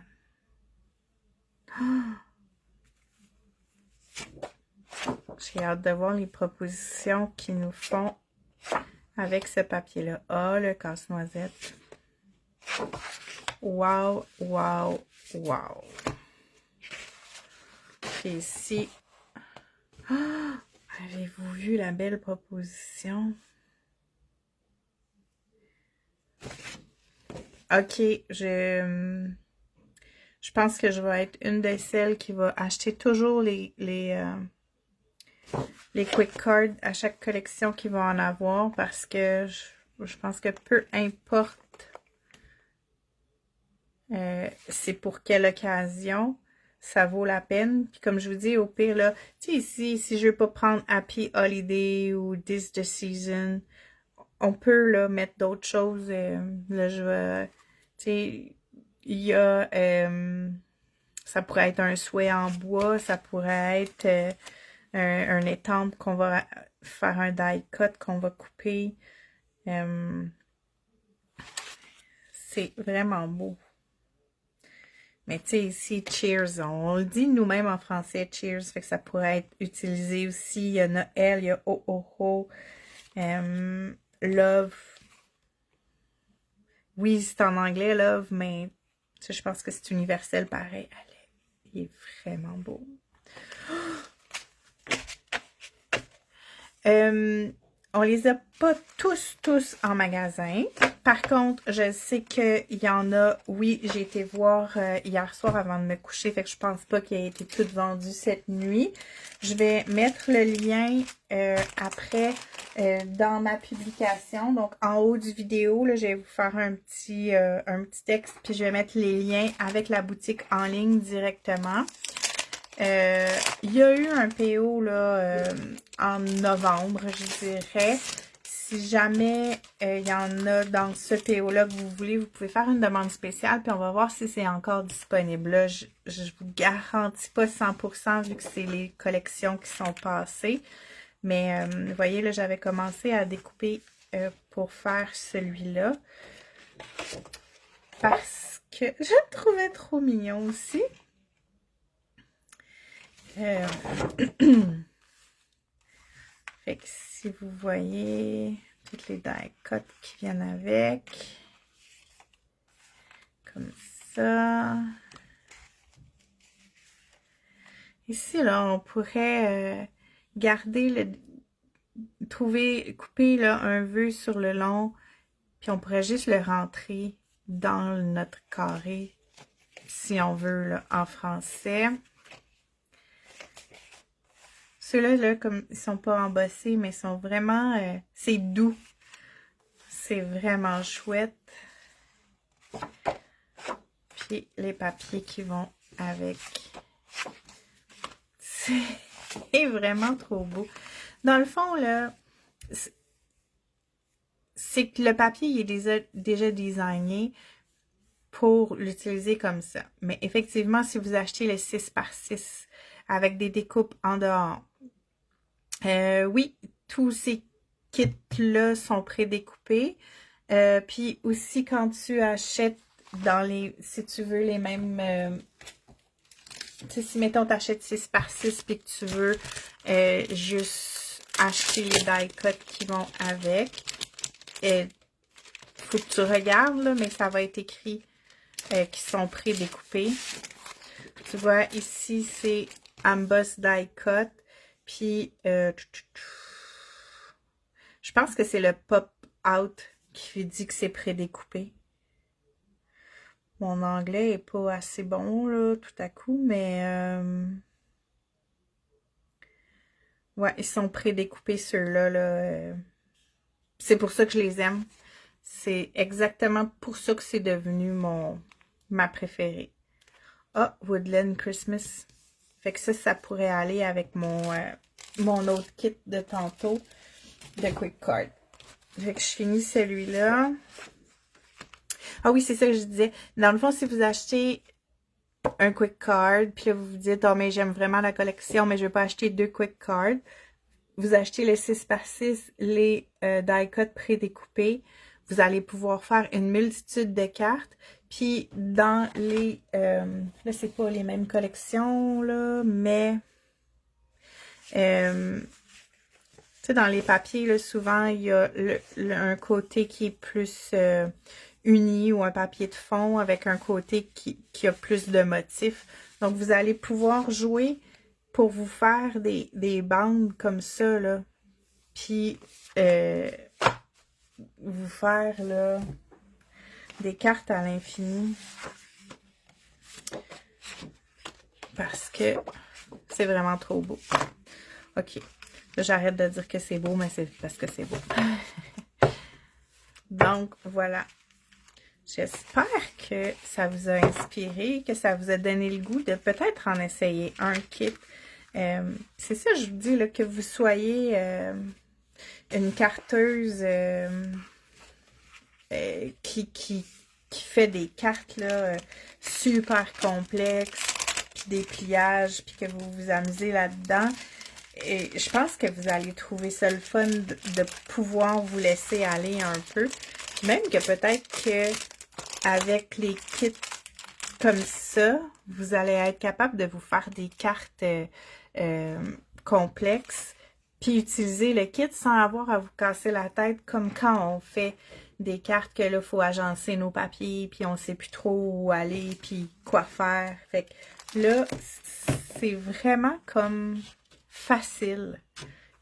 J'ai hâte de voir les propositions qu'ils nous font avec ce papier-là. Ah, le casse-noisette. Wow, wow, wow. Et ici, oh, avez-vous vu la belle proposition? Ok, je pense que je vais être une de celles qui va acheter toujours les quick cards à chaque collection qu'ils vont en avoir parce que je pense que peu importe c'est pour quelle occasion, ça vaut la peine. Puis comme je vous dis, au pire, là, tu sais, ici, si je veux pas prendre Happy Holiday ou This the Season, on peut, là, mettre d'autres choses. Là, je vais, tu sais, il y a, ça pourrait être un souhait en bois, ça pourrait être un étampe qu'on va faire un die cut, qu'on va couper. C'est vraiment beau. Mais tu sais, ici, cheers, on le dit nous-mêmes en français, cheers, fait que ça pourrait être utilisé aussi. Il y a Noël, il y a oh oh oh, love. Oui, c'est en anglais, love, mais tu sais, je pense que c'est universel pareil. Allez, il est vraiment beau. On les a pas tous en magasin. Par contre, je sais qu'il y en a. Oui, j'ai été voir hier soir avant de me coucher, fait que je pense pas qu'il ait été tout vendu cette nuit. Je vais mettre le lien après dans ma publication. Donc, en haut du vidéo, là, je vais vous faire un petit texte, puis je vais mettre les liens avec la boutique en ligne directement. Il y a eu un PO là, en novembre, je dirais. Si jamais il y en a dans ce PO-là que vous voulez, vous pouvez faire une demande spéciale, puis on va voir si c'est encore disponible. Là, je vous garantis pas 100% vu que c'est les collections qui sont passées. Mais vous voyez, là, j'avais commencé à découper pour faire celui-là. Parce que je le trouvais trop mignon aussi. Fait que si vous voyez toutes les die cuts qui viennent avec, comme ça. Ici, là, on pourrait garder couper là, un vœu sur le long, puis on pourrait juste le rentrer dans notre carré, si on veut, là, en français. Ceux-là, là, comme ils sont pas embossés, mais ils sont vraiment... c'est doux. c'est vraiment chouette. Puis les papiers qui vont avec. C'est vraiment trop beau. Dans le fond, là, c'est que le papier il est déjà designé pour l'utiliser comme ça. Mais effectivement, si vous achetez le 6 par 6 avec des découpes en dehors, oui, tous ces kits-là sont prédécoupés. Puis aussi, quand tu achètes si tu veux les mêmes... si, mettons, tu achètes 6 par 6 puis que tu veux juste acheter les die-cuts qui vont avec, faut que tu regardes, là, mais ça va être écrit qui sont prédécoupés. Tu vois, ici, c'est Amboss Die Cut. Puis, je pense que c'est le pop-out qui dit que c'est prédécoupé. Mon anglais est pas assez bon, là, tout à coup, mais... ouais, ils sont prédécoupés, ceux-là, là. C'est pour ça que je les aime. C'est exactement pour ça que c'est devenu ma préférée. Ah, Woodland Christmas. Fait que ça pourrait aller avec mon autre kit de tantôt de Quick Card. Fait que je finis celui-là. Ah oui, c'est ça que je disais. Dans le fond, si vous achetez un Quick Card, puis là, vous vous dites, oh, mais j'aime vraiment la collection, mais je ne veux pas acheter 2 Quick Cards. Vous achetez les 6 par 6, les die cut prédécoupés. Vous allez pouvoir faire une multitude de cartes. Puis dans les... là, c'est pas les mêmes collections, là, mais... tu sais, dans les papiers, là, souvent, il y a un côté qui est plus uni ou un papier de fond avec un côté qui a plus de motifs. Donc, vous allez pouvoir jouer pour vous faire des bandes comme ça, là. Puis, vous faire, là, des cartes à l'infini. Parce que c'est vraiment trop beau. OK. Là, j'arrête de dire que c'est beau, mais c'est parce que c'est beau. Donc, voilà. J'espère que ça vous a inspiré, que ça vous a donné le goût de peut-être en essayer un kit. C'est ça, je vous dis, là, que vous soyez une carteuse qui fait des cartes là, super complexes, puis des pliages, puis que vous vous amusez là-dedans. Et je pense que vous allez trouver ça le fun de pouvoir vous laisser aller un peu. Même que peut-être que avec les kits comme ça, vous allez être capable de vous faire des cartes complexes, puis utiliser le kit sans avoir à vous casser la tête comme quand on fait des cartes que là, il faut agencer nos papiers, puis on sait plus trop où aller, puis quoi faire. Fait que là, c'est vraiment comme facile.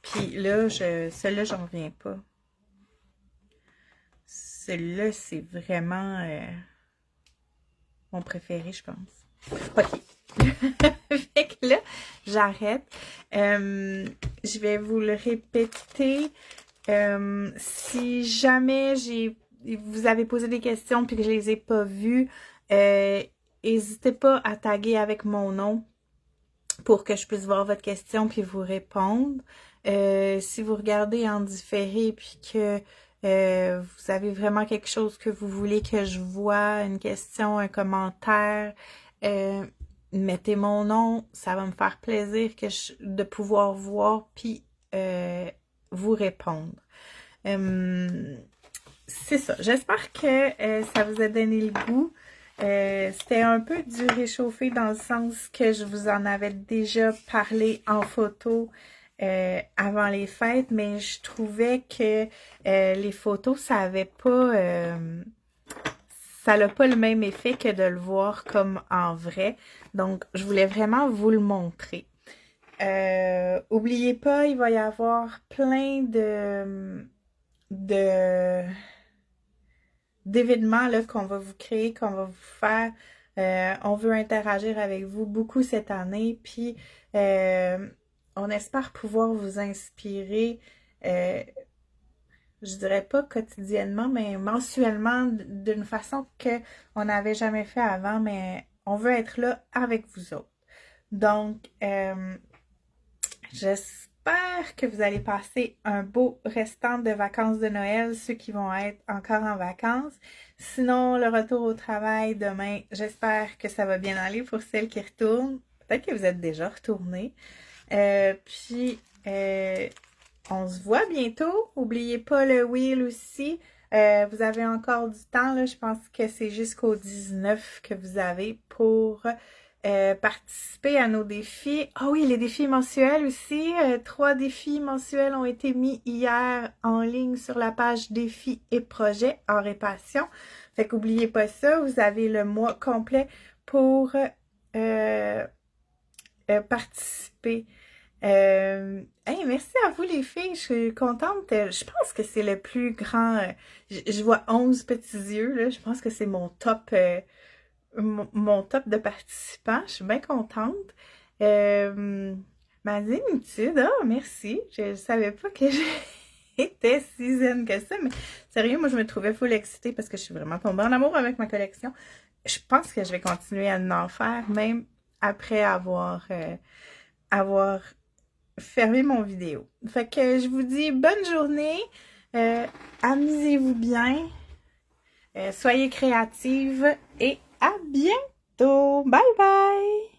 Puis là, celui-là, j'en reviens pas. Celui-là, c'est vraiment mon préféré, je pense. OK. Fait que là, j'arrête. Je vais vous le répéter. Si jamais vous avez posé des questions puis que je les ai pas vues, n'hésitez pas à taguer avec mon nom pour que je puisse voir votre question puis vous répondre. Si vous regardez en différé puis que vous avez vraiment quelque chose que vous voulez que je vois, une question, un commentaire, mettez mon nom, ça va me faire plaisir de pouvoir voir puis vous répondre. C'est ça. J'espère que ça vous a donné le goût. C'était un peu du réchauffé dans le sens que je vous en avais déjà parlé en photo avant les fêtes, mais je trouvais que les photos, ça n'a pas le même effet que de le voir comme en vrai. Donc, je voulais vraiment vous le montrer. Oubliez pas, il va y avoir plein d'événements là qu'on va vous créer, qu'on va vous faire. On veut interagir avec vous beaucoup cette année, puis on espère pouvoir vous inspirer je dirais pas quotidiennement, mais mensuellement, d'une façon qu'on n'avait jamais fait avant, mais on veut être là avec vous autres. Donc, j'espère que vous allez passer un beau restant de vacances de Noël, ceux qui vont être encore en vacances. Sinon, le retour au travail demain, j'espère que ça va bien aller pour celles qui retournent. Peut-être que vous êtes déjà retournés. Puis, on se voit bientôt. N'oubliez pas le wheel aussi. Vous avez encore du temps, là. Je pense que c'est jusqu'au 19 que vous avez pour participer à nos défis. Ah oui, les défis mensuels aussi. 3 défis mensuels ont été mis hier en ligne sur la page défis et projets art et passion. Fait qu'oubliez pas ça. Vous avez le mois complet pour participer. Hey, merci à vous les filles, je suis contente. Je pense que c'est le plus grand. Je vois 11 petits yeux, là. Je pense que c'est mon top de participants. Je suis bien contente. Ma zénitude, ah, merci. Je savais pas que j'étais si zen que ça, mais sérieux, moi je me trouvais full excitée parce que je suis vraiment tombée en amour avec ma collection. Je pense que je vais continuer à en faire, même après avoir fermé mon vidéo. Fait que je vous dis bonne journée, amusez-vous bien, soyez créatives et à bientôt. Bye bye!